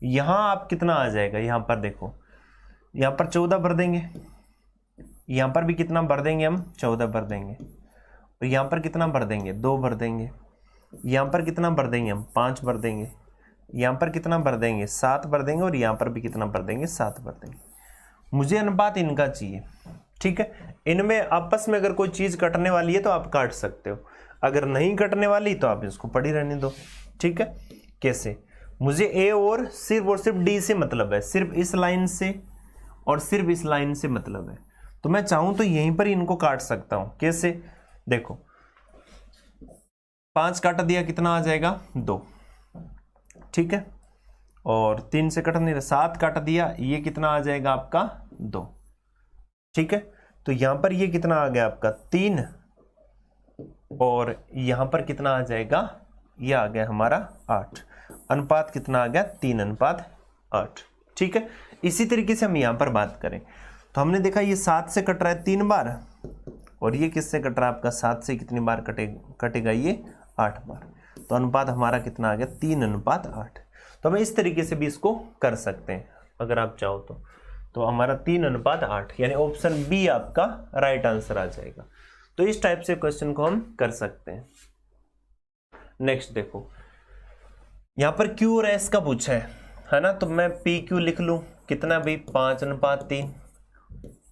यहां आप कितना आ जाएगा, यहां पर देखो, यहां पर 14 भर देंगे, यहां पर भी कितना भर देंगे हम 14 भर देंगे, और यहां पर कितना भर देंगे 2 भर देंगे, यहां पर कितना भर देंगे हम 5 भर देंगे, यहां पर कितना भर देंगे 7 भर देंगे, और यहां पर भी कितना भर देंगे 7 भर देंगे। मुझे अनुपात इनका चाहिए, ठीक है। इनमें आपस में अगर कोई चीज कटने वाली है तो आप काट सकते हो, अगर नहीं कटने वाली तो आप इसको पड़ी रहने दो, ठीक है। कैसे, मुझे ए और सिर्फ डी से मतलब है, सिर्फ इस लाइन से और सिर्फ इस लाइन से मतलब है, तो मैं चाहूं तो यहीं पर इनको काट सकता हूं। कैसे, देखो 5 काट दिया कितना आ जाएगा 2, ठीक है। और 3 से कट नहीं रहा, 7 काट दिया, ये कितना आ जाएगा आपका 2, ठीक है। तो यहां पर ये कितना आ गया आपका 3, और यहां पर कितना आ जाएगा, ये आ गया हमारा 8। अनुपात कितना आ गया 3 × 8, ठीक है। इसी तरीके से हम यहां पर बात करें तो हमने देखा ये 7 से कट रहा है 3 बार, और ये किससे कट रहा है आपका 7 से कितनी बार कटेगा ये 8 बार, तो अनुपात हमारा कितना आ गया 3 × 8। तो हम इस तरीके से भी इसको कर सकते हैं अगर आप चाहो तो हमारा 3 × 8 यानी ऑप्शन बी आपका राइट आंसर आ जाएगा। तो इस टाइप से क्वेश्चन को हम कर सकते हैं। नेक्स्ट देखो, यहां पर क्यू और एस का पूछा है ना, तो मैं पी क्यू लिख लूं कितना भाई 5 × 3,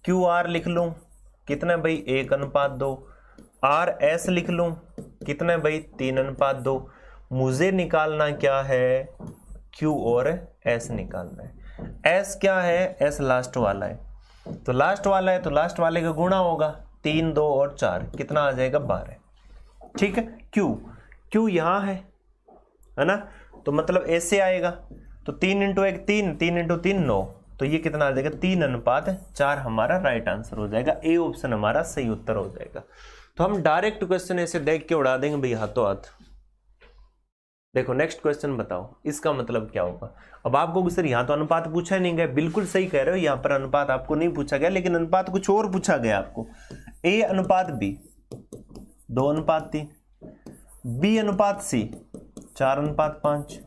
क्यू आर लिख लूं कितना भाई 1 × 2, आर एस लिख लूं कितना भाई 3 × 2। मुझे निकालना क्या है, क्यू और एस निकालना है। एस क्या है, एस लास्ट वाला है, तो लास्ट वाला है तो लास्ट वाले का गुणा होगा, 3 2 और 4 कितना आ जाएगा 12, ठीक है। क्यू यहां है ना, तो मतलब ऐसे आएगा, तो 3 × 1 3, 3 × 3 9, तो ये कितना आ जाएगा 3 × 4 हमारा राइट आंसर हो जाएगा, ए ऑप्शन हमारा सही उत्तर हो जाएगा। तो हम डायरेक्ट क्वेश्चन ऐसे देख के उड़ा देंगे भाई हाथों हाथ। देखो नेक्स्ट क्वेश्चन बताओ इसका मतलब क्या होगा। अब आपको सर यहाँ तो अनुपात पूछा नहीं गया, बिल्कुल सही कह रहे हो, यहाँ पर अनुपात आपको नहीं पूछा गया, लेकिन अनुपात कुछ और पूछा गया आपको। ए अनुपात बी 2 × 3, बी अनुपात सी 4 × 5।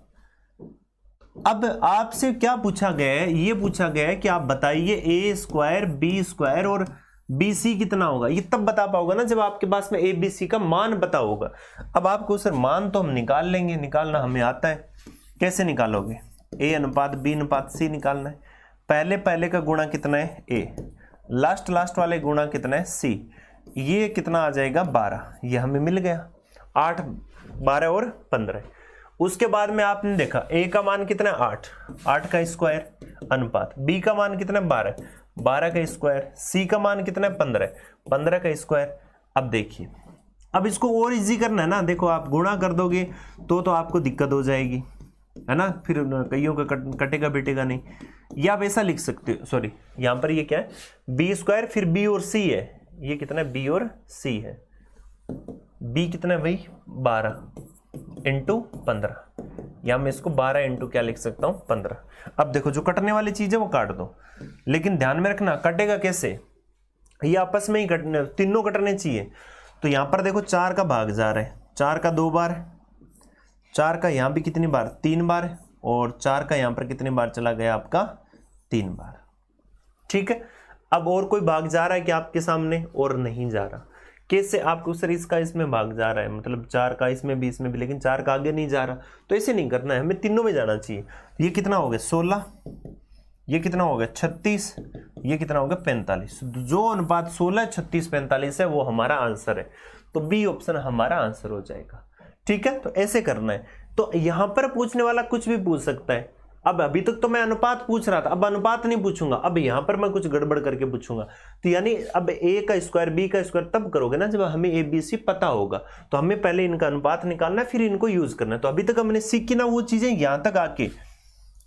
अब आपसे क्या पूछा गया है, ये पूछा गया है कि आप बताइए a² b² और BC कितना होगा। ये तब बता पाओगे ना जब आपके पास में ABC का मान पता होगा। अब आपको सर मान तो हम निकाल लेंगे, निकालना हमें आता है। कैसे निकालोगे, A अनुपात B अनुपात C निकालना है। पहले पहले का गुणा कितना है A, लास्ट वाले गुणा कितना है C, ये कितना आ जाएगा 12, ये हमें मिल गया 8 12 और 15। उसके बाद में आपने देखा A का मान कितना है 8 का स्क्वायर अनुपात, B का मान कितना है 12 का स्क्वायर, C का मान कितना है 15 का स्क्वायर। अब देखिए अब इसको और इजी करना है ना, देखो आप गुणा कर दोगे तो आपको दिक्कत हो जाएगी, है ना, फिर कईयों का कटेगा बेटेगा नहीं। या आप ऐसा लिख सकते हो, सॉरी यहां पर ये क्या है, बी स्क्वायर, फिर बी और सी है, ये कितना है, बी और सी है, बी कितना है भाई 12 इंटू 15, या मैं इसको 12 इंटू क्या लिख सकता हूं 15। अब देखो जो कटने वाली चीज है वो काट दो, लेकिन ध्यान में रखना कटेगा कैसे, ये आपस में ही कटने, तीनों कटने चाहिए। तो यहां पर देखो 4 का भाग जा रहा है, 4 का 2 बार, 4 का यहां भी कितनी बार 3 बार, और 4 का यहां पर कितनी बार चला गया आपका 3 बार। ठीक है, अब और कोई भाग जा रहा है क्या आपके सामने, और नहीं जा रहा। कैसे, आपको सर इसका इसमें भाग जा रहा है, मतलब 4 का इसमें भी, लेकिन 4 का आगे नहीं जा रहा, तो ऐसे नहीं करना है, हमें तीनों में जाना चाहिए। ये कितना हो गया 16, ये कितना हो गया 36, ये कितना हो गया 45। जो अनुपात 16, 36, 45 है वो हमारा आंसर है, तो बी ऑप्शन हमारा आंसर हो जाएगा। ठीक है, तो ऐसे करना है। तो यहां पर पूछने वाला कुछ भी पूछ सकता है। अब अभी तक तो मैं अनुपात पूछ रहा था, अब अनुपात नहीं पूछूंगा, अब यहां पर मैं कुछ गड़बड़ करके पूछूंगा। तो यानी अब ए का स्क्वायर बी का स्क्वायर तब करोगे ना जब हमें ए बी सी पता होगा। तो हमें पहले इनका अनुपात निकालना है, फिर इनको यूज करना है। तो अभी तक हमने सीखी ना वो चीजें, यहां तक आके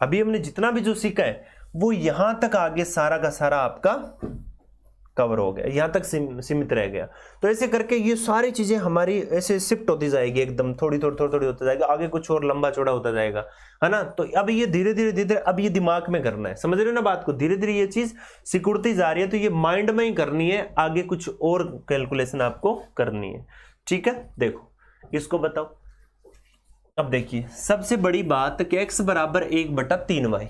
अभी हमने जितना भी जो सीखा है वो यहां तक आगे सारा का सारा आपका कवर हो गया, यहां तक सीमित रह गया। तो ऐसे करके ये सारी चीजें हमारी ऐसे शिफ्ट होती जाएगी, एकदम थोड़ी थोड़ी होता जाएगा, आगे कुछ और लंबा चौड़ा होता जाएगा, है ना। तो अब ये धीरे धीरे अब ये दिमाग में करना है, समझ रहे हो ना बात को, धीरे धीरे ये चीज सिकुड़ती जा रही है। तो ये माइंड में ही करनी है, आगे कुछ और कैलकुलेशन आपको करनी है। ठीक है, देखो इसको बताओ। अब देखिए सबसे बड़ी बात कि x बराबर 1/3y,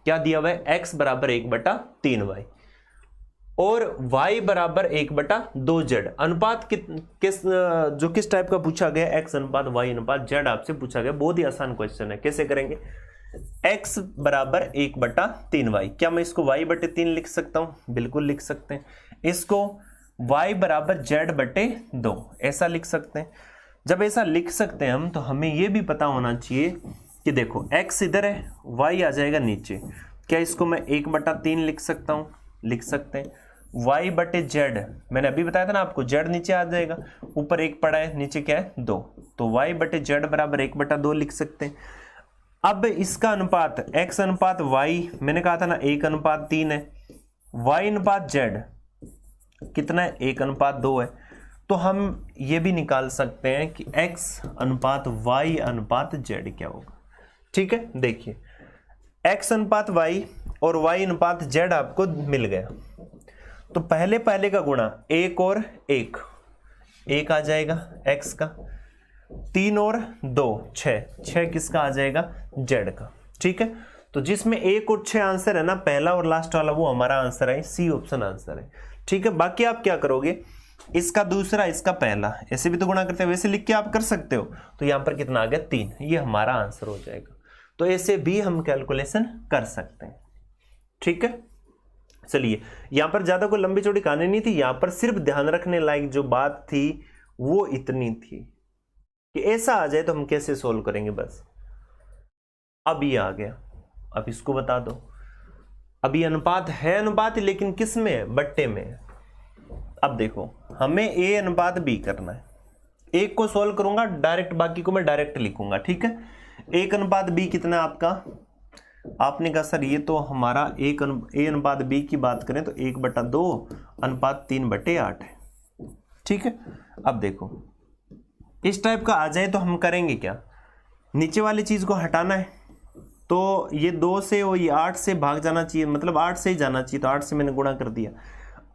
क्या दिया हुआ है, x बराबर 1/3y और y बराबर 1/2z। अनुपात किस टाइप का पूछा गया, x अनुपात y अनुपात z आपसे पूछा गया। बहुत ही आसान क्वेश्चन है, कैसे करेंगे। x बराबर 1/3y, क्या मैं इसको y/3 लिख सकता हूं, बिल्कुल लिख सकते हैं। इसको y बराबर z/2 ऐसा लिख सकते हैं। जब ऐसा लिख सकते हैं हम, तो हमें यह भी पता होना चाहिए कि देखो x इधर है, y आ जाएगा नीचे। क्या इसको मैं 1/3 लिख सकता हूं, लिख सकते हैं। y/z, मैंने अभी बताया था ना आपको, z नीचे आ जाएगा, ऊपर 1 पड़ा है, नीचे क्या है 2, तो y/z बराबर 1/2 लिख सकते हैं। अब इसका अनुपात x अनुपात y, मैंने कहा था ना 1/3 है, y अनुपात z कितना है 1/2 है। तो हम ये भी निकाल सकते हैं कि x अनुपात y अनुपात z क्या होगा। ठीक है, देखिए x अनुपात y और y अनुपात z आपको मिल गया। तो पहले का गुणा 1 और 1 आ जाएगा x का, 3 और 2 6 किसका आ जाएगा z का। ठीक है, तो जिसमें 1 और 6 आंसर है ना, पहला और लास्ट वाला वो हमारा आंसर है, सी ऑप्शन आंसर है। ठीक है, बाकी आप क्या करोगे, इसका दूसरा इसका पहला, ऐसे भी तो गुणा करते हैं, वैसे लिख के आप कर सकते हो। तो यहां पर कितना आ गया 3, ये हमारा आंसर हो जाएगा। तो ऐसे भी हम कैलकुलेशन कर सकते हैं। ठीक है, चलिए यहां पर ज्यादा कोई लंबी चौड़ी कहानी नहीं थी, यहां पर सिर्फ ध्यान रखने लायक जो बात थी वो इतनी थी कि ऐसा आ जाए तो हम कैसे सोल्व करेंगे, बस। अब ये आ गया, अब इसको बता दो। अभी अनुपात है, अनुपात लेकिन किस में है, बट्टे में। अब देखो हमें a अनुपात b करना है, एक को सोल्व करूंगा डायरेक्ट, बाकी को मैं डायरेक्ट लिखूंगा। ठीक है, 1 अनुपात b कितना है आपका, आपने कहा सर ये तो हमारा a अनुपात b की बात करें तो 1/2 अनुपात 3/8 है। ठीक है, अब देखो इस टाइप का आ जाए तो हम करेंगे क्या, नीचे वाली चीज को हटाना है। तो ये 2 से और ये 8 से भाग जाना चाहिए, मतलब 8 से ही जाना चाहिए, तो 8 से मैंने गुणा कर दिया।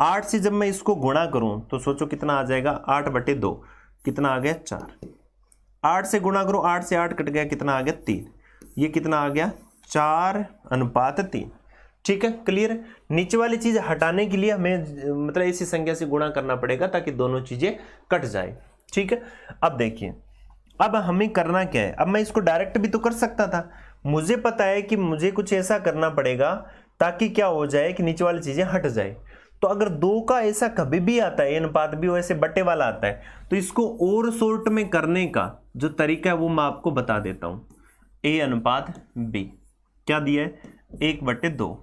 8 से जब मैं इसको गुणा करूं तो सोचो कितना आ जाएगा, 8/2 कितना आ गया 4। 8 से गुणा करो, 8 से 8 कट गया, कितना आ गया 3, ये कितना आ गया 4/3। ठीक है, क्लियर। नीचे वाली चीज हटाने के लिए हमें मतलब इसी संख्या से गुणा करना पड़ेगा ताकि दोनों चीजें कट जाए। ठीक है, अब देखिए अब हमें करना क्या है। अब मैं इसको डायरेक्ट भी तो कर सकता था, मुझे पता है कि मुझे कुछ ऐसा करना पड़ेगा ताकि क्या हो जाए कि नीचे वाली चीजें हट जाए। तो अगर 2 का ऐसा कभी भी आता है, अनुपात भी वैसे बट्टे वाला आता है, तो इसको और शॉर्ट में करने का जो तरीका है वो मैं आपको बता देता हूं। a अनुपात b क्या दिया है, 1/2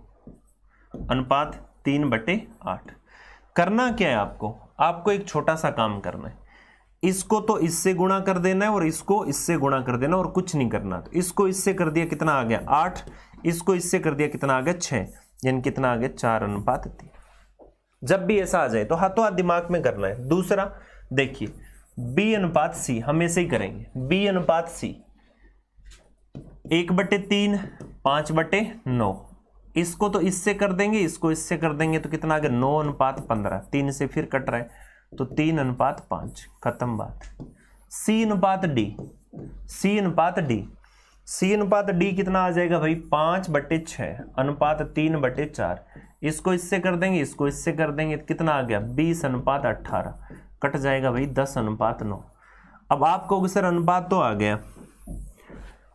अनुपात 3/8। करना क्या है आपको एक छोटा सा काम करना है। इसको तो इससे गुणा कर देना है और इसको इससे गुणा कर देना और कुछ नहीं करना। तो इसको इससे कर दिया कितना आ गया 8, इसको इससे कर दिया कितना आ गया 6, यानी कितना आ गया 4:3। जब भी ऐसा आ जाए तो हाथों हाथ दिमाग में करना है। दूसरा देखिए B/C हम ऐसे ही करेंगे, B/C 1/3 5/9, इसको तो इससे कर देंगे, इसको इससे कर देंगे तो कितना आ गया 9:15, 3 से फिर कट रहा है तो 3:5, खत्म बात। C/D, C/D कितना आ जाएगा भाई 5/6 अनुपात 3/4, इसको इससे कर देंगे, इसको इससे कर देंगे तो कितना आ गया 20:18, कट जाएगा भाई 10:9। अब आप कहोगे सर अनुपात तो आ गया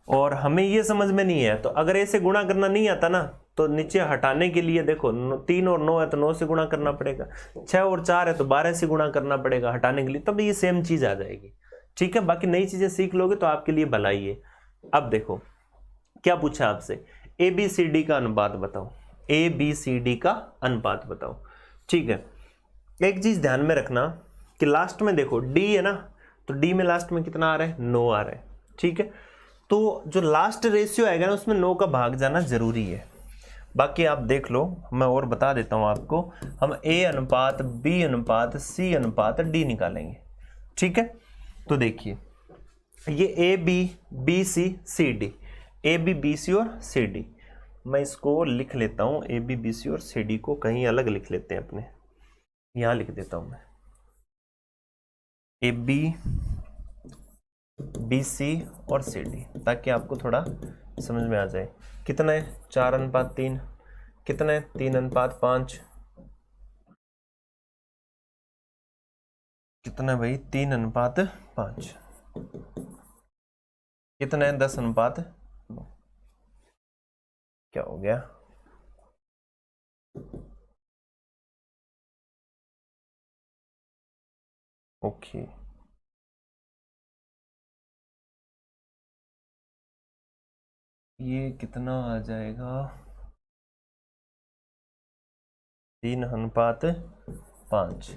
और हमें ये समझ में नहीं है, तो अगर ऐसे गुणा करना नहीं आता ना तो नीचे हटाने के लिए देखो 3 और 9 है तो 9 से गुणा करना पड़ेगा, 6 और 4 है तो 12 से गुणा करना पड़ेगा हटाने के लिए, तब ये सेम चीज आ जाएगी। ठीक है, बाकी नई चीजें सीख लोगे तो आपके लिए भलाई है। अब देखो क्या पूछा आपसे, ABCD का अनुपात बताओ, ABCD का अनुपात बताओ। ठीक है, एक चीज ध्यान में रखना कि लास्ट में देखो D है ना, तो D में लास्ट में कितना आ रहा है 9 आ रहा है। ठीक है, तो जो लास्ट रेशियो आएगा ना उसमें 9 का भाग जाना जरूरी है। बाकी आप देख लो, मैं और बता देता हूं आपको, हम A/B/C/D निकालेंगे। ठीक है, तो देखिए ये AB/BC/CD, AB/BC और CD, मैं इसको लिख लेता हूं AB/BC और CD को कहीं अलग लिख लेते हैं, अपने यहां लिख देता हूं मैं AB/BC और CD, ताकि आपको थोड़ा समझ में आ जाए। कितना है 4:3, कितना है 3:5, कितना है भाई 3:5, कितना है 10:9, क्या हो गया ओके। ये कितना आ जाएगा 3:5।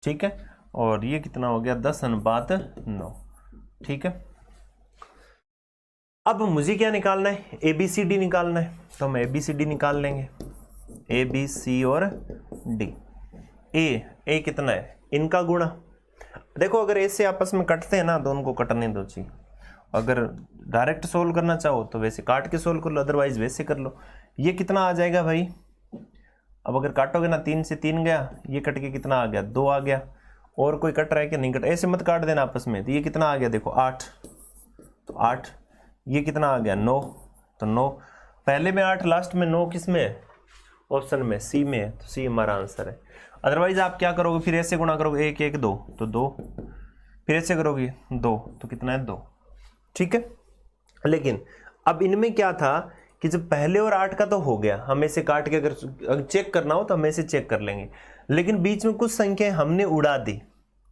ठीक है, और ये कितना हो गया 10:9। ठीक है, अब मुझे क्या निकालना है ABCD निकालना है, तो हम ABCD निकाल लेंगे, ABC और D। A कितना है इनका गुणा, देखो अगर ऐसे आपस में कटते हैं ना तो उनको कटने दो जी, अगर डायरेक्ट सोल्व करना चाहो तो वैसे काट के सोल्व कर लो, अदरवाइज वैसे कर लो। ये कितना आ जाएगा भाई, अब अगर काटोगे ना 3 से 3 गया, ये कट के कितना आ गया 2 आ गया, और कोई कट रहा है कि नहीं कट, ऐसे मत काट देना आपस में। तो ये कितना आ गया देखो 8, तो 8, ये कितना आ गया 9, तो 9 पहले में 8 लास्ट में 9 किस में है ऑप्शन में C में है, तो C हमारा आंसर है। अदरवाइज आप क्या करोगे फिर ऐसे गुणा करोगे 1 1 2 तो 2, फिर ऐसे करोगे 2 तो कितना है 2। ठीक है, लेकिन अब इनमें क्या था कि जब पहले और 8 का तो हो गया, हमें से काट के अगर चेक करना हो तो हमें से चेक कर लेंगे, लेकिन बीच में कुछ संख्याएं हमने उड़ा दी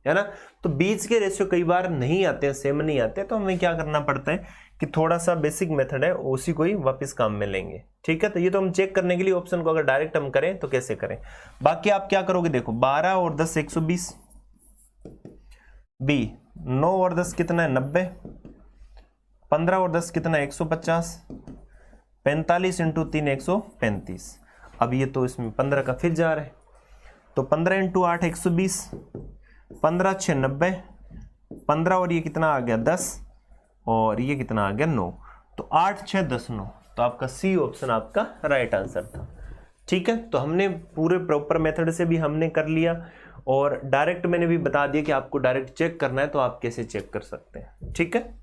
है ना, तो बीच के रेशियो कई बार नहीं आते हैं, सेम नहीं आते, तो हमें क्या करना पड़ता है कि थोड़ा सा बेसिक मेथड है उसी को ही वापस काम में लेंगे। ठीक है, तो ये तो हम चेक करने के लिए ऑप्शन को अगर डायरेक्ट हम करें तो कैसे करें। बाकी आप क्या करोगे देखो 12 और 10 120, B 9 और 10 कितना है 90, 15 और 10 कितना है 150, 45 इंटू 3 135। अब ये तो इसमें 15 का फिर जा रहा है, तो 15 इंटू 8 120, 15 6 90, 15 और ये कितना आ गया 10, और ये कितना आ गया 9, तो 8 6 10 9, तो आपका C ऑप्शन आपका राइट आंसर था। ठीक है, तो हमने पूरे प्रॉपर मेथड से भी हमने कर लिया, और डायरेक्ट मैंने भी बता दिया कि आपको डायरेक्ट चेक करना है तो आप कैसे चेक कर सकते हैं। ठीक है,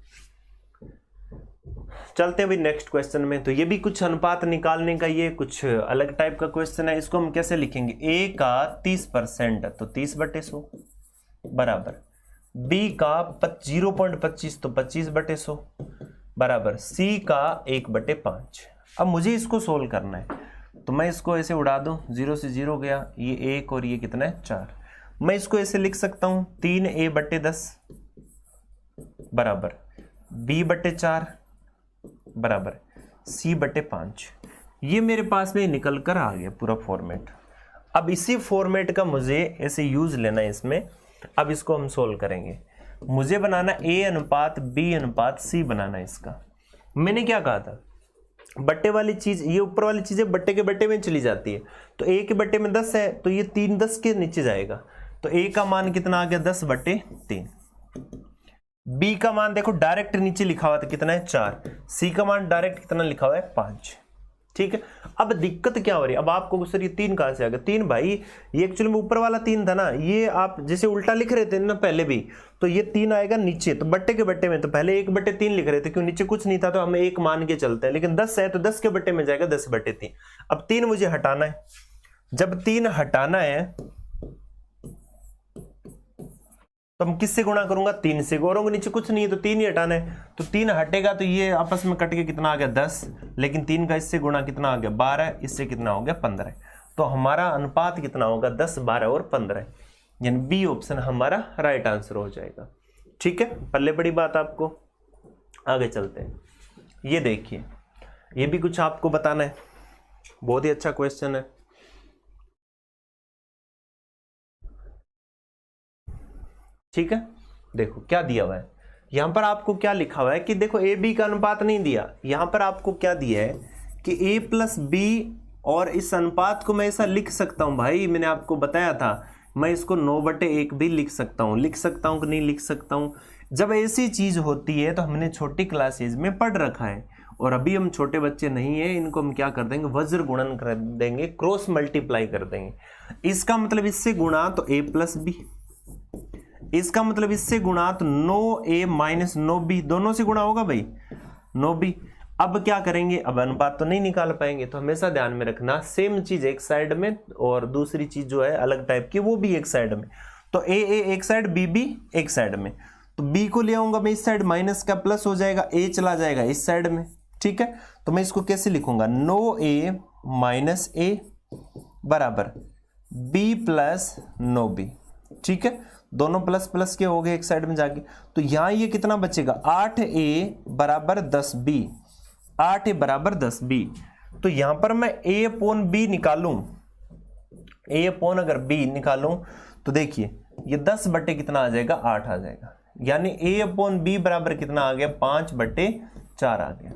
चलते हैं भाई नेक्स्ट क्वेश्चन में। तो ये भी कुछ अनुपात निकालने का ये कुछ अलग टाइप का क्वेश्चन है। इसको हम कैसे लिखेंगे, A का 30% तो 30/100 बराबर, B का 0.25 तो 25/100 बराबर, C का 1/5। अब मुझे इसको सोल्व करना है, तो मैं इसको ऐसे उड़ा दूं, 0 से 0 गया, ये 1 और ये कितना है 4। मैं इसको ऐसे लिख सकता हूं 3A/10 बराबर B/4 बराबर C/5। ये मेरे पास में निकल कर आ गया पूरा फॉर्मेट। अब इसी फॉर्मेट का मुझे ऐसे यूज लेना है इसमें अब इसको हम सोल्व करेंगे। मुझे बनाना a अनुपात b अनुपात c बनाना है इसका। मैंने क्या कहा था, बट्टे वाली चीज, ये ऊपर वाली चीजें बट्टे के बट्टे में चली जाती है, तो a के बट्टे में 10 है तो ये 3 10 के नीचे जाएगा, तो a का मान कितना आ गया 10/3। b का मान देखो डायरेक्ट नीचे लिखा हुआ था कितना है 4, c का मान डायरेक्ट कितना लिखा हुआ है 5। ठीक है, अब दिक्कत क्या हो रही है, अब आपको सर ये 3 कहां से आ गया, 3 भाई ये एक्चुअली में ऊपर वाला 3 था ना, ये आप जैसे उल्टा लिख रहे थे ना पहले भी, तो ये 3 आएगा नीचे, तो बट्टे के बट्टे में तो पहले 1/3 लिख रहे थे, क्यों नीचे कुछ नहीं था तो हम 1 मान के चलते हैं, लेकिन 10 है तो 10 के बट्टे में जाएगा 10/3। अब 3 मुझे हटाना है, जब 3 हटाना है तो हम किससे गुणा करूंगा, 3 से। गौरों के नीचे कुछ नहीं है तो 3 ही हटाना है, तो 3 हटेगा तो ये आपस में कट के कितना आ गया 10, लेकिन 3 का इससे गुणा कितना आ गया 12, इससे कितना हो गया 15। तो हमारा अनुपात कितना होगा 10, 12 और 15, यानी बी ऑप्शन हमारा राइट आंसर हो जाएगा। ठीक है, पल्ले बड़ी बात आपको। आगे चलते हैं, ये देखिए, ये भी कुछ आपको बताना है, बहुत ही अच्छा क्वेश्चन है। ठीक है, देखो क्या दिया हुआ है, यहां पर आपको क्या लिखा हुआ है कि देखो ए बी का अनुपात नहीं दिया, यहां पर आपको क्या दिया है कि a प्लस बी, और इस अनुपात को मैं ऐसा लिख सकता हूं भाई, मैंने आपको बताया था मैं इसको 9/1 भी लिख सकता हूं कि नहीं लिख सकता हूं। जब ऐसी चीज होती है तो हमने छोटी क्लासेज में पढ़ रखा है, और अभी हम छोटे बच्चे नहीं है, इनको हम क्या कर देंगे वज्र गुणन कर देंगे, क्रॉस मल्टीप्लाई कर देंगे। इसका मतलब इससे गुणा तो a प्लस बी, इसका मतलब इससे गुणा तो 9a माइनस 9b, दोनों से गुणा होगा भाई 9b। अब क्या करेंगे, अब अनुपात तो नहीं निकाल पाएंगे, तो हमेशा ध्यान में रखना सेम चीज एक साइड में और दूसरी चीज जो है अलग टाइप की वो भी एक साइड में, तो a एक साइड b एक साइड में, तो b को ले आऊंगा मैं इस साइड, माइनस का प्लस हो जाएगा, a चला जाएगा इस साइड में। ठीक है, तो मैं इसको कैसे लिखूंगा, 9a माइनस a बराबर b प्लस 9b। ठीक है, दोनों प्लस प्लस के हो गए एक साइड में जाके, तो यहां ये कितना बचेगा 8a बराबर 10b, 8a बराबर 10b। तो यहां पर मैं a अपॉन b निकालूं, a अपॉन अगर b निकालूं तो देखिए ये 10 बटे कितना आ जाएगा 8 आ जाएगा, यानी a अपॉन b बराबर कितना आ गया 5/4 आ गया,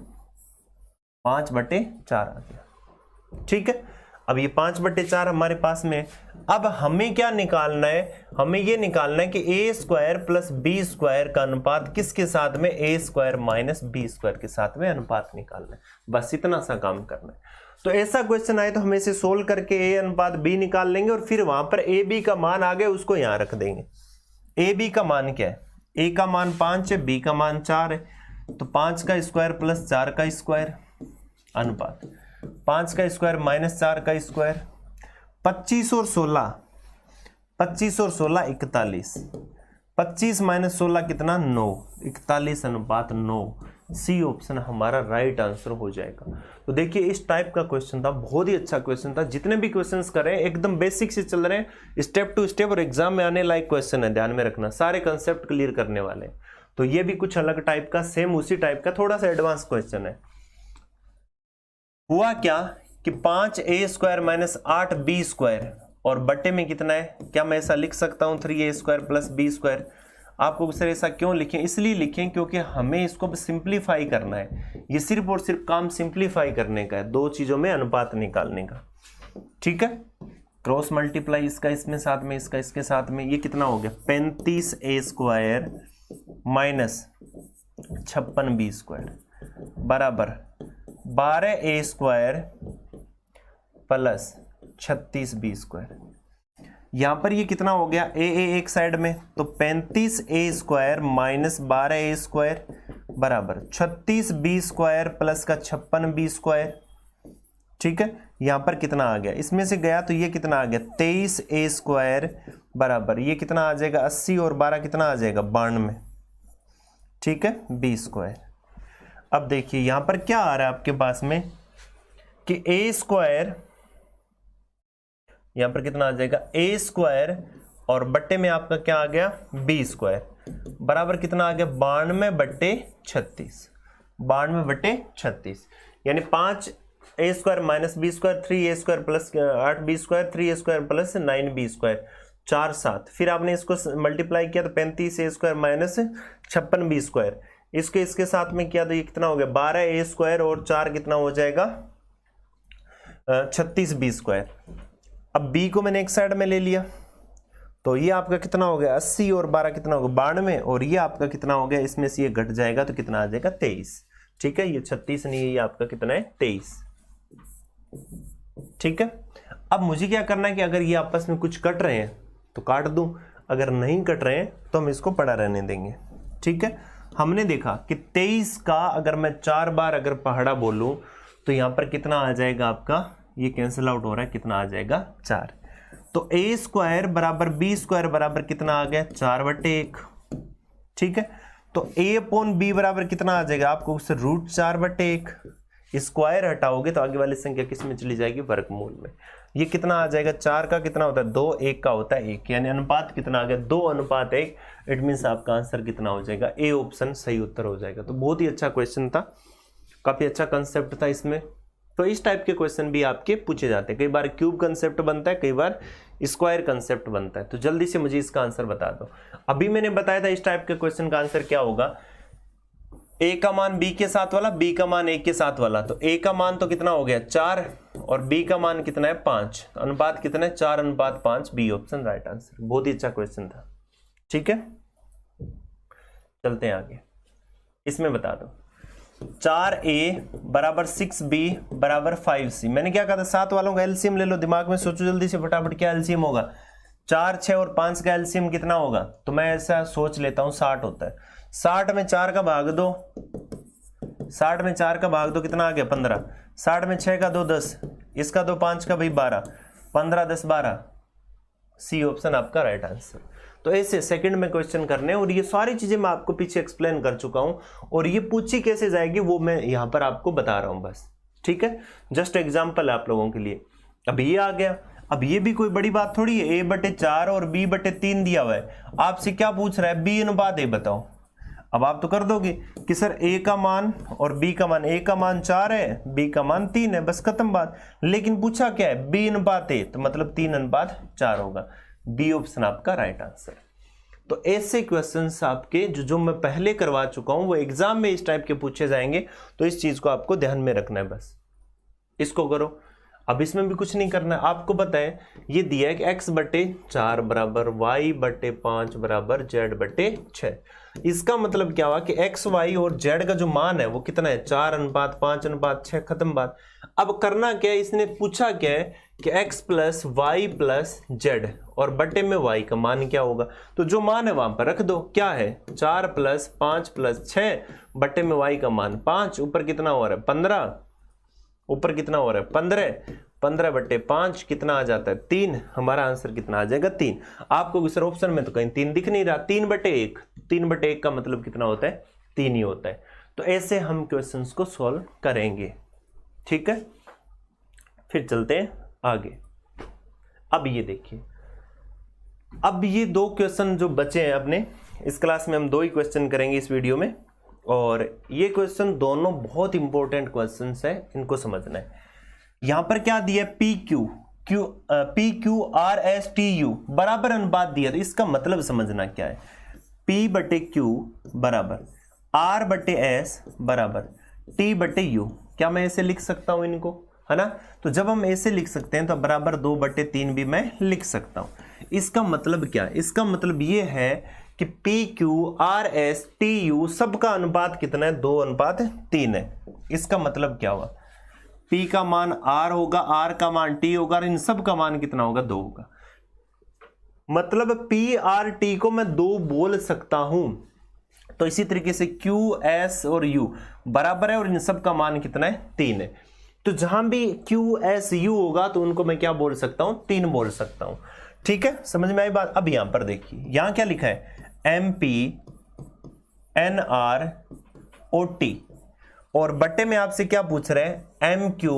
5/4 आ गया। ठीक है, अब ये 5/4 हमारे पास में, अब हमें क्या निकालना है, हमें ये निकालना है कि a square plus b square का अनुपात किसके साथ में, a square minus b square के साथ में अनुपात निकालना है, बस इतना सा काम करना है। तो ऐसा क्वेश्चन आए तो हम इसे सोल्व करके a अनुपात b निकाल लेंगे, और फिर वहां पर a b का मान आ गया उसको यहां रख देंगे। a b का मान क्या है, a का मान 5 है, b का मान 4 है, तो 5 का स्क्वायर प्लस 4 का स्क्वायर अनुपात 5 का स्क्वायर माइनस 4 का स्क्वायर, 25 और 16 41, 25 माइनस 16 कितना 9, 41 अनुपात 9, सी ऑप्शन हमारा राइट आंसर हो जाएगा। तो देखिए इस टाइप का क्वेश्चन था, बहुत ही अच्छा क्वेश्चन था, जितने भी क्वेश्चंस करें एकदम बेसिक से चल रहे हैं, स्टेप टू स्टेप, और एग्जाम में आने लायक क्वेश्चन है, ध्यान में रखना, सारे कंसेप्ट क्लियर करने वाले हैं। तो ये भी कुछ अलग टाइप का, सेम उसी टाइप का थोड़ा सा एडवांस क्वेश्चन है। हुआ क्या कि 5a square minus 8b square, और बट्टे में कितना है, क्या मैं ऐसा लिख सकता हूं 3a square plus b square. आपको सर ऐसा क्यों लिखें, इसलिए लिखें क्योंकि हमें इसको सिंप्लीफाई करना है, ये सिर्फ और सिर्फ काम सिंप्लीफाई करने का है, दो चीजों में अनुपात निकालने का। ठीक है, क्रॉस मल्टीप्लाई इसका इसमें साथ में, इसका इसके साथ में, ये कितना हो गया 35a square minus 56b square बराबर 12a square plus 36b square. यहां पर ये कितना हो गया, a एक साइड में, तो 35a square minus 12a square बराबर 36b स्क्वायर प्लस का 56b स्क्वायर। ठीक है, यहां पर कितना आ गया, इसमें से गया तो ये कितना आ गया 23a स्क्वायर बराबर, ये कितना आ जाएगा 80 और 12 कितना आ जाएगा 92। ठीक है, b स्क्वायर। अब देखिए यहां पर क्या आ रहा है आपके पास में कि a स्क्वायर, यहां पर कितना आ जाएगा a स्क्वायर, और बट्टे में आपका क्या आ गया b स्क्वायर बराबर कितना आ गया 92/36, 92/36, यानी 5a square minus b square 3a square plus 8b square 3a square plus 9b square, 4 7, फिर आपने इसको मल्टीप्लाई किया तो 35 a square minus 56 b square, इसको इसके साथ में किया तो ये कितना हो गया 12 a स्क्वायर और 4 कितना हो जाएगा 36 b स्क्वायर। अब b को मैंने एक साइड में ले लिया तो ये आपका कितना हो गया 80 और 12 कितना हो गया 92, और ये आपका कितना हो गया, इसमें से ये घट जाएगा तो कितना आ जाएगा 23। ठीक है, ये 36 नहीं है, ये आपका कितना है 23। ठीक है, अब मुझे क्या करना है कि अगर ये आपस में कुछ कट रहे हैं तो काट दूं, अगर नहीं कट रहे हैं तो हम इसको पड़ा रहने देंगे। ठीक है, हमने देखा कि 23 का अगर मैं 4 बार अगर पहाड़ा बोलूं तो यहां पर कितना आ जाएगा आपका, ये कैंसिल आउट हो रहा है, कितना आ जाएगा 4। तो a स्क्वायर बराबर b स्क्वायर बराबर कितना आ गया 4/1। ठीक है, तो a अपॉन b बराबर कितना आ जाएगा आपको उससे √4/1। स्क्वायर हटाओगे तो आगे वाली संख्या किस में चली जाएगी, वर्गमूल में। ये कितना आ जाएगा 4 का कितना होता है 2, 1 का होता है 1, यानी अनुपात कितना आ गया 2:1। इट मीन्स आपका आंसर कितना हो जाएगा, ए ऑप्शन सही उत्तर हो जाएगा। तो बहुत ही अच्छा क्वेश्चन था, काफी अच्छा कंसेप्ट था इसमें। तो इस टाइप के क्वेश्चन भी आपके पूछे जाते हैं, कई बार क्यूब कंसेप्ट बनता है, कई बार स्क्वायर कंसेप्ट बनता है। तो जल्दी से मुझे इसका आंसर बता दो। अभी मैंने बताया था इस टाइप के क्वेश्चन का आंसर क्या होगा, a का मान b के साथ वाला, b का मान a के साथ वाला। तो a का मान तो कितना हो गया 4 और b का मान कितना है 5, अनुपात कितना है 4:5, बी ऑप्शन राइट आंसर। बहुत ही अच्छा क्वेश्चन था। ठीक है, चलते हैं आगे। इसमें बता दो 4a बराबर 6b बराबर 5c। मैंने क्या कहा था 7 वालों का एलसीएम ले लो, दिमाग में सोचो जल्दी से फटाफट क्या एलसीएम होगा। 4, 6 और 5 का एलसीएम कितना होगा, तो मैं ऐसा सोच लेता हूं 60 होता है। 60 में 4 का भाग दो, 60 में 4 का भाग दो कितना आ गया 15। 60 में 6 का 2 10, इसका 2 5 का भाई 12, 15 10 12, सी ऑप्शन आपका राइट आंसर। तो ऐसे सेकंड में क्वेश्चन करने, और ये सारी चीजें मैं आपको पीछे एक्सप्लेन कर चुका हूं, और ये पूछी कैसे जाएगी वो मैं यहां पर आपको बता रहा हूं बस। ठीक है, जस्ट एग्जांपल है आप लोगों के लिए। अब ये आ गया, अब ये भी कोई बड़ी बात थोड़ी है, a/4 और b/3 दिया हुआ है। आपसे क्या पूछ रहा है, b अनुपात a बताओ। अब आप तो कर दोगे कि सर a का मान और b का मान, a का मान 4 है, b का मान 3 है, बस खत्म बात। लेकिन पूछा क्या है, b अनुपात a, तो मतलब 3:4 होगा। बी ऑप्शन आपका राइट आंसर। तो ऐसे क्वेश्चंस आपके जो मैं पहले करवा चुका हूं वो एग्जाम में इस टाइप के पूछे जाएंगे, तो इस चीज को आपको ध्यान में रखना है। बस इसको करो। अब इसमें भी कुछ नहीं करना है, आपको पता है ये दिया है कि x/4 बराबर y/5 बराबर z/6। इसका मतलब क्या हुआ कि x, y और z का जो मान है वो कितना है 4:5:6, खत्म बात। अब करना क्या है, इसने पूछा क्या है कि x + y + z और बटे में y का मान क्या होगा, तो जो मान है वहां पर रख दो। क्या है 4 + 5 + 6 बटे में y का मान 5, ऊपर कितना हो रहा है 15, ऊपर कितना हो रहा है 15, 15/5 कितना आ जाता है 3। हमारा आंसर कितना आ जाएगा 3। आपको सर ऑप्शन में तो कहीं 3 दिख नहीं रहा, 3/1, 3/1 का मतलब कितना होता है 3 ही होता है। तो ऐसे हम क्वेश्चंस को सॉल्व करेंगे। ठीक है, फिर चलते हैं आगे। अब ये देखिए, अब ये 2 क्वेश्चन जो बचे हैं अपने इस क्लास में, हम 2 ही क्वेश्चन करेंगे इस वीडियो में, और ये क्वेश्चन दोनों बहुत इंपॉर्टेंट क्वेश्चंस है, इनको समझना है। यहां पर क्या दिया है PQ बराबर अनुपात दिया, तो इसका मतलब समझना क्या है। P/Q बराबर R/S बराबर T/U। क्या मैं ऐसे लिख सकता हूं इनको, है ना। तो जब हम ऐसे लिख सकते हैं तो बराबर 2/3 भी मैं लिख सकता हूं। इसका मतलब क्या है, इसका मतलब ये है कि PQ RS TU सबका अनुपात कितना है 2:3 है। इसका मतलब क्या हुआ, P का मान R होगा, R का मान T होगा, और इन सब का मान कितना होगा 2 होगा। मतलब P R T को मैं 2 बोल सकता हूं। तो इसी तरीके से Q S और U बराबर है और इन सब का मान कितना है 3 है। तो जहां भी Q S U होगा तो उनको मैं क्या बोल सकता हूं 3 बोल सकता हूं। ठीक है, समझ में आई बात। अब यहां पर देखिए, यहां क्या लिखा है MP NR OT, और बट्टे में आपसे क्या पूछ रहे हैं MQ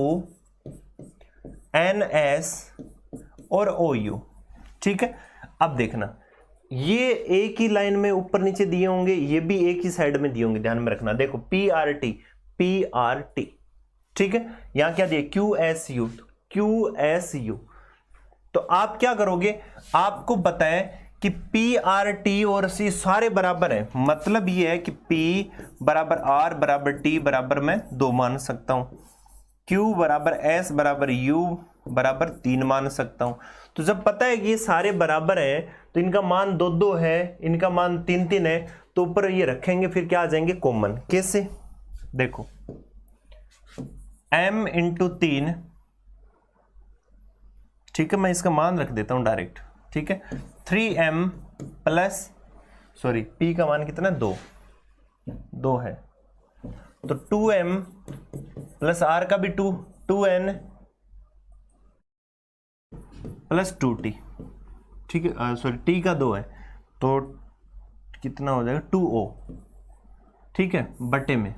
NS और OU। ठीक है, अब देखना ये एक ही लाइन में ऊपर नीचे दिए होंगे, ये भी एक ही साइड में दिए होंगे, ध्यान में रखना। देखो PRT, ठीक है। यहां क्या दिया QSU, QSU तो आप क्या करोगे, आपको पता है कि P R T और C सारे बराबर है, मतलब ये है कि P बराबर R बराबर T बराबर मैं 2 मान सकता हूं, Q बराबर S बराबर U बराबर 3 मान सकता हूं। तो जब पता है कि ये सारे बराबर है तो इनका मान 2-2 है, इनका मान 3-3 है, तो ऊपर ये रखेंगे, फिर क्या आ जाएंगे कॉमन। कैसे, देखो m इंटू 3, ठीक है, मैं इसका मान रख देता हूं डायरेक्ट, ठीक है, 3m प्लस सॉरी p का मान कितना है 2 है, तो 2m प्लस r का भी 2n प्लस 2t, ठीक है, सॉरी t का 2 है तो कितना हो जाएगा 2o, ठीक है, बटे में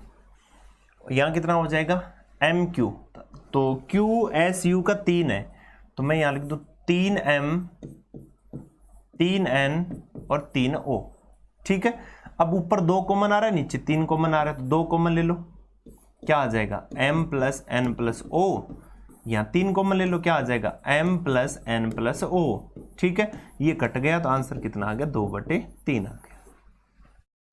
यहां कितना हो जाएगा mq, तो qsu का 3 है तो मैं यहां लिख दूं 3m 3n और 3o, ठीक है। अब ऊपर 2 कॉमन आ रहा है, नीचे 3 कॉमन आ रहा है, तो 2 कॉमन ले लो, क्या आ जाएगा m plus n plus o, यहाँ 3 कॉमन ले लो, क्या आ जाएगा m plus n plus o, ठीक है, ये कट गया तो आंसर कितना आ गया 2/3 आ गया,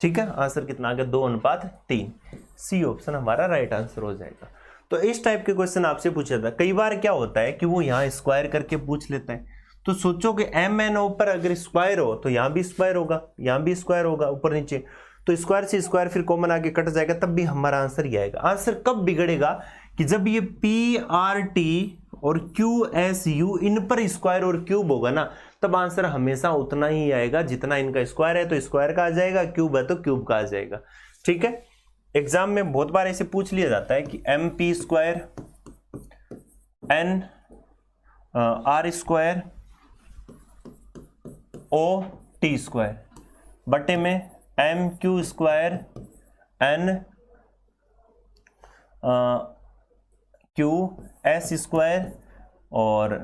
ठीक है, आंसर कितना आ गया 2:3, सी ऑप्शन हमारा राइट आंसर हो जाएगा। तो इस टाइप के क्वेश्चन आपसे पूछा था। कई बार क्या होता है कि वो यहाँ स्क्वायर करके पूछ लेता है, तो सोचो कि एम एन ऊपर अगर स्क्वायर हो तो यहाँ भी स्क्वायर होगा, यहाँ भी स्क्वायर होगा ऊपर नीचे, तो स्क्वायर से स्क्वायर फिर कॉमन आगे कट जाएगा, तब भी हमारा आंसर ये आएगा। आंसर कब बिगड़ेगा कि जब ये पी आर टी और क्यू एस यू इन पर स्क्वायर और क्यूब होगा ना, तब आंसर हमेशा उतना ही आएगा जितना इनका स्क्वायर है तो स्क्वायर का आ जाएगा, क्यूब है तो क्यूब का आ जाएगा, ठीक है। एग्जाम में बहुत बार ऐसे पूछ लिया जाता है कि M P square N R square O T square बटे में M Q square N Q S square और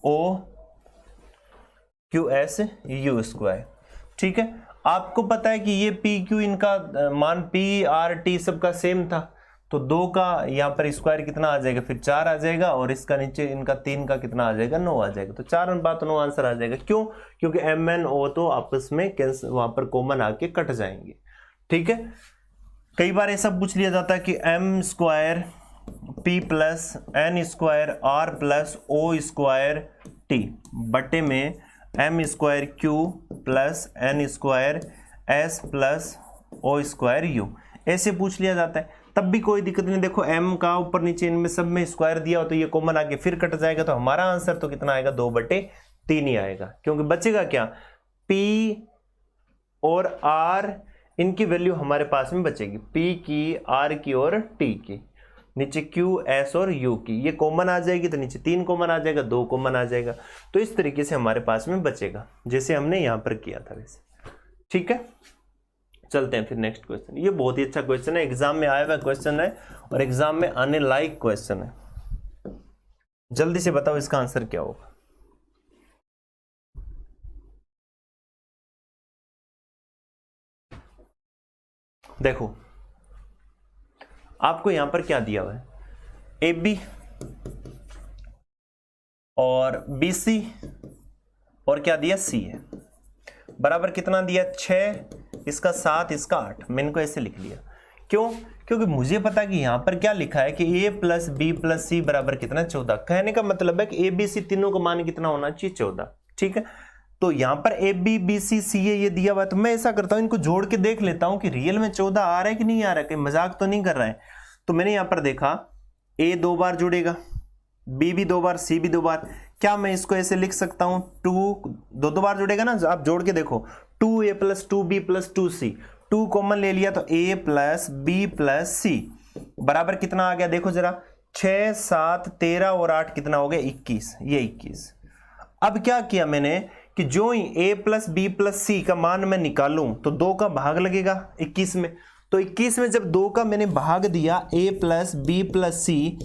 O Q S U square, ठीक है। आपको पता है कि ये पी क्यू इनका मान पी आर टी सबका सेम था, तो 2 का यहाँ पर स्क्वायर कितना आ जाएगा, फिर 4 आ जाएगा, और इसका नीचे इनका 3 का कितना आ जाएगा 9 आ जाएगा, तो 4:9 आंसर आ जाएगा। क्यों? क्योंकि एम एन ओ तो आपस में कैंसिल, वहां पर कॉमन आके कट जाएंगे, ठीक है। कई बार ऐसा पूछ लिया जाता है कि M square P plus N square R plus O square T बटे में M square Q plus N square S plus O square U, ऐसे पूछ लिया जाता है, तब भी कोई दिक्कत नहीं। देखो m का ऊपर नीचे इनमें सब में स्क्वायर दिया हो तो ये कॉमन आके फिर कट जाएगा, तो हमारा आंसर तो कितना आएगा 2/3 ही आएगा, क्योंकि बचेगा क्या, p और r इनकी वैल्यू हमारे पास में बचेगी, p की r की और t की, नीचे q s और u की, ये कॉमन आ जाएगी तो नीचे 3 कॉमन आ जाएगा, 2 कॉमन आ जाएगा, तो इस तरीके से हमारे पास में बचेगा जैसे हमने यहां पर किया था वैसे, ठीक है। चलते हैं फिर नेक्स्ट क्वेश्चन। ये बहुत ही अच्छा क्वेश्चन है, एग्जाम में आया हुआ क्वेश्चन है और एग्जाम में आने लायक क्वेश्चन है। जल्दी से बताओ इसका आंसर क्या होगा। देखो आपको यहां पर क्या दिया हुआ है, ए बी और बी सी और क्या दिया सी है, बराबर कितना दिया 6, इसका 7, इसका 8, मैंने इनको ऐसे लिख लिया। क्यों? क्योंकि मुझे पता कि यहां पर क्या लिखा है कि a प्लस बी प्लस सी बराबर कितना 14, कहने का मतलब है कि ए बी सी तीनों का मान कितना होना चाहिए 14, ठीक है। तो यहां पर ए बी बी सी सी ये दिया हुआ है, तो मैं ऐसा करता हूं इनको जोड़ के देख लेता हूं कि रियल में 14 आ रहा है कि नहीं आ रहा है, कहीं मजाक तो नहीं कर रहा है। तो मैंने यहां पर देखा a 2 बार जुड़ेगा, b भी 2 बार, c भी 2 बार, क्या मैं इसको ऐसे लिख सकता हूं 2 2 बार जुड़ेगा ना, आप जोड़ के देखो 2a plus 2b plus 2c, 2 common ले लिया तो a plus b plus c बराबर कितना आ गया, देखो जरा 6 7 13 और 8 कितना हो गया 21, ये 21। अब क्या किया मैंने कि जो ही a प्लस बी प्लस सी का मान मैं निकालूं तो 2 का भाग लगेगा 21 में, तो 21 में जब 2 का मैंने भाग दिया a प्लस बी प्लस सी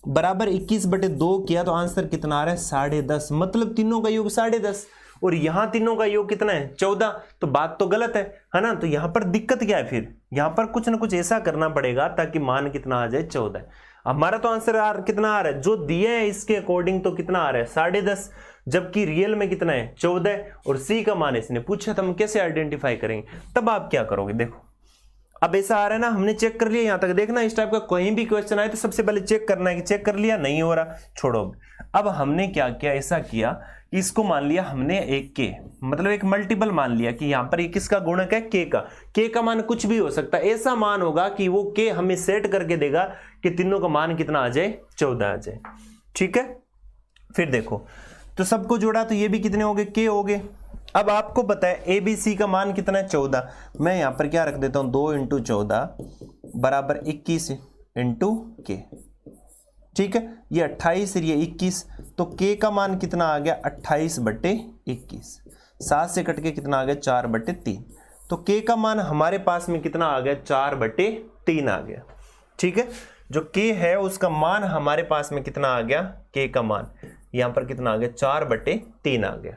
बराबर 21/2 किया तो आंसर कितना आ रहा है 10.5, मतलब तीनों का योग 10.5, और यहां तीनों का योग कितना है 14, तो बात तो गलत है ना। तो यहां पर दिक्कत क्या है, फिर यहां पर कुछ ना कुछ ऐसा करना पड़ेगा ताकि मान कितना आ जाए 14। हमारा तो आंसर कितना आ रहा है, जो दिया है इसके अकॉर्डिंग तो कितना आ रहा है 10.5, जबकि रियल में कितना है 14, और सी का मान इसने पूछा तो हम कैसे आइडेंटिफाई करेंगे? तब आप क्या करोगे, देखो अब ऐसा आ रहा है ना, हमने चेक कर लिया यहां तक। देखना इस टाइप का कहीं भी क्वेश्चन आए तो सबसे पहले चेक करना है कि चेक कर लिया, नहीं हो रहा छोड़ो। अब हमने क्या किया, ऐसा किया कि इसको मान लिया हमने एक के, मतलब एक मल्टीपल मान लिया कि यहां पर ये किसका गुणक है, के का मान कुछ भी हो सकता है। ऐसा मान होगा कि वो के हमें सेट करके देगा कि तीनों का मान कितना आ जाए, 14 आ जाए। ठीक है, फिर देखो तो सबको जोड़ा तो ये भी कितने हो गए, के हो गए। अब आपको पता है ए बी सी का मान कितना है, 14। मैं यहां पर क्या रख देता हूं, 2 × 14 बराबर 21 इंटू के। ठीक है, ये 28 और ये 21, तो के का मान कितना आ गया, 28/21। 7 से कट के कितना आ गया, 4/3। तो के का मान हमारे पास में कितना आ गया, 4/3 आ गया। ठीक है, जो के है उसका मान हमारे पास में कितना आ गया, के का मान यहां पर कितना आ गया, 4/3 आ गया।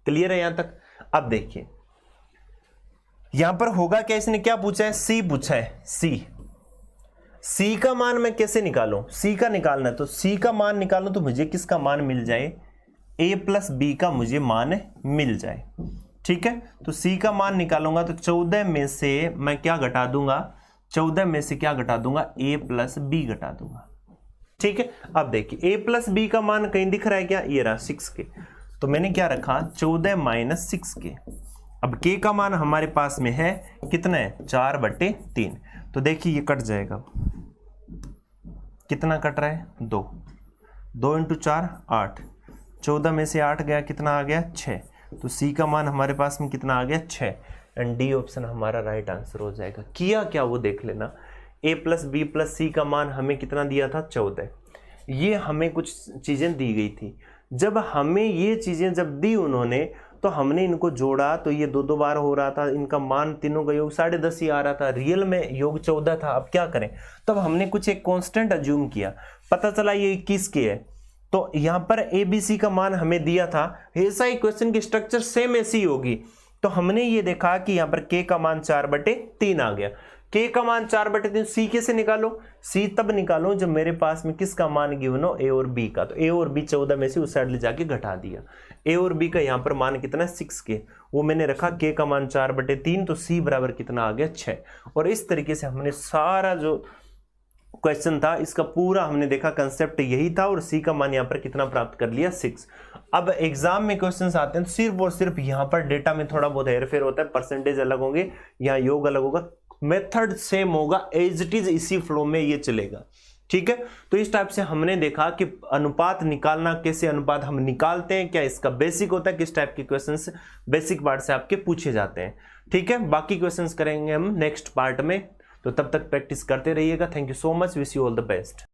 क्लियर है यहां तक? अब देखिए यहां पर होगा क्या, इसने क्या पूछा है, सी पूछा है। सी का मान मैं कैसे निकालूं, सी का निकालना है तो सी का मान निकालूं तो मुझे किसका मान मिल जाए, a + b का मुझे मान मिल जाए। ठीक है, तो सी का मान निकालूंगा तो 14 में से मैं क्या घटा दूंगा, 14 में से क्या घटा दूंगा, a + b घटा दूंगा। ठीक है, अब देखिए a + b का मान कहीं दिख रहा है क्या, ये रहा 6 के, तो मैंने क्या रखा, 14 - 6 के। अब के का मान हमारे पास में है कितना है, 4/3। तो देखिए ये कट जाएगा, कितना कट रहा है, 2 × 4 8, 14 में से 8 गया, कितना आ गया, 6। तो सी का मान हमारे पास में कितना आ गया, 6, एंड डी ऑप्शन हमारा राइट आंसर हो जाएगा। किया क्या वो देख लेना, a + b + c का मान हमें कितना दिया था, 14। ये हमें कुछ चीजें दी गई थी, जब हमें ये चीजें जब दी उन्होंने तो हमने इनको जोड़ा तो ये 2 बार हो रहा था, इनका मान तीनों का योग 10.5 ही आ रहा था, रियल में योग 14 था। अब क्या करें, तब हमने कुछ एक कांस्टेंट अज्यूम किया, पता चला ये 21 के है, तो यहां पर ए बी सी का मान हमें दिया था। ऐसा ही क्वेश्चन की स्ट्रक्चर सेम ऐसी होगी, तो हमने ये देखा कि यहां पर के का मान 4/3 आ गया। के का मान 4/3, सी कैसे निकालो, सी तब निकालो जब मेरे पास में किसका मान गिवन हो, ए और बी का। तो ए और बी 14 में से उस साइड ले जाके घटा दिया, ए और बी का यहाँ पर मान कितना है, 6 के, वो मैंने रखा। के का मान 4/3, तो सी बराबर कितना आ गया, 6। और इस तरीके से हमने सारा जो क्वेश्चन था इसका पूरा हमने देखा, कंसेप्ट यही था, और सी का मान यहाँ पर कितना प्राप्त कर लिया, 6। अब एग्जाम में क्वेश्चंस आते हैं सिर्फ और सिर्फ यहाँ पर डेटा में थोड़ा बहुत हेरफेर होता है, परसेंटेज अलग होंगे, यहाँ योग अलग होगा, मेथड सेम होगा, एज इट इज इसी फ्लो में ये चलेगा। ठीक है, तो इस टाइप से हमने देखा कि अनुपात निकालना, कैसे अनुपात हम निकालते हैं, क्या इसका बेसिक होता है, किस टाइप के क्वेश्चंस बेसिक पार्ट से आपके पूछे जाते हैं। ठीक है, बाकी क्वेश्चंस करेंगे हम नेक्स्ट पार्ट में, तो तब तक प्रैक्टिस करते रहिएगा। Thank you so much, wish you all the best.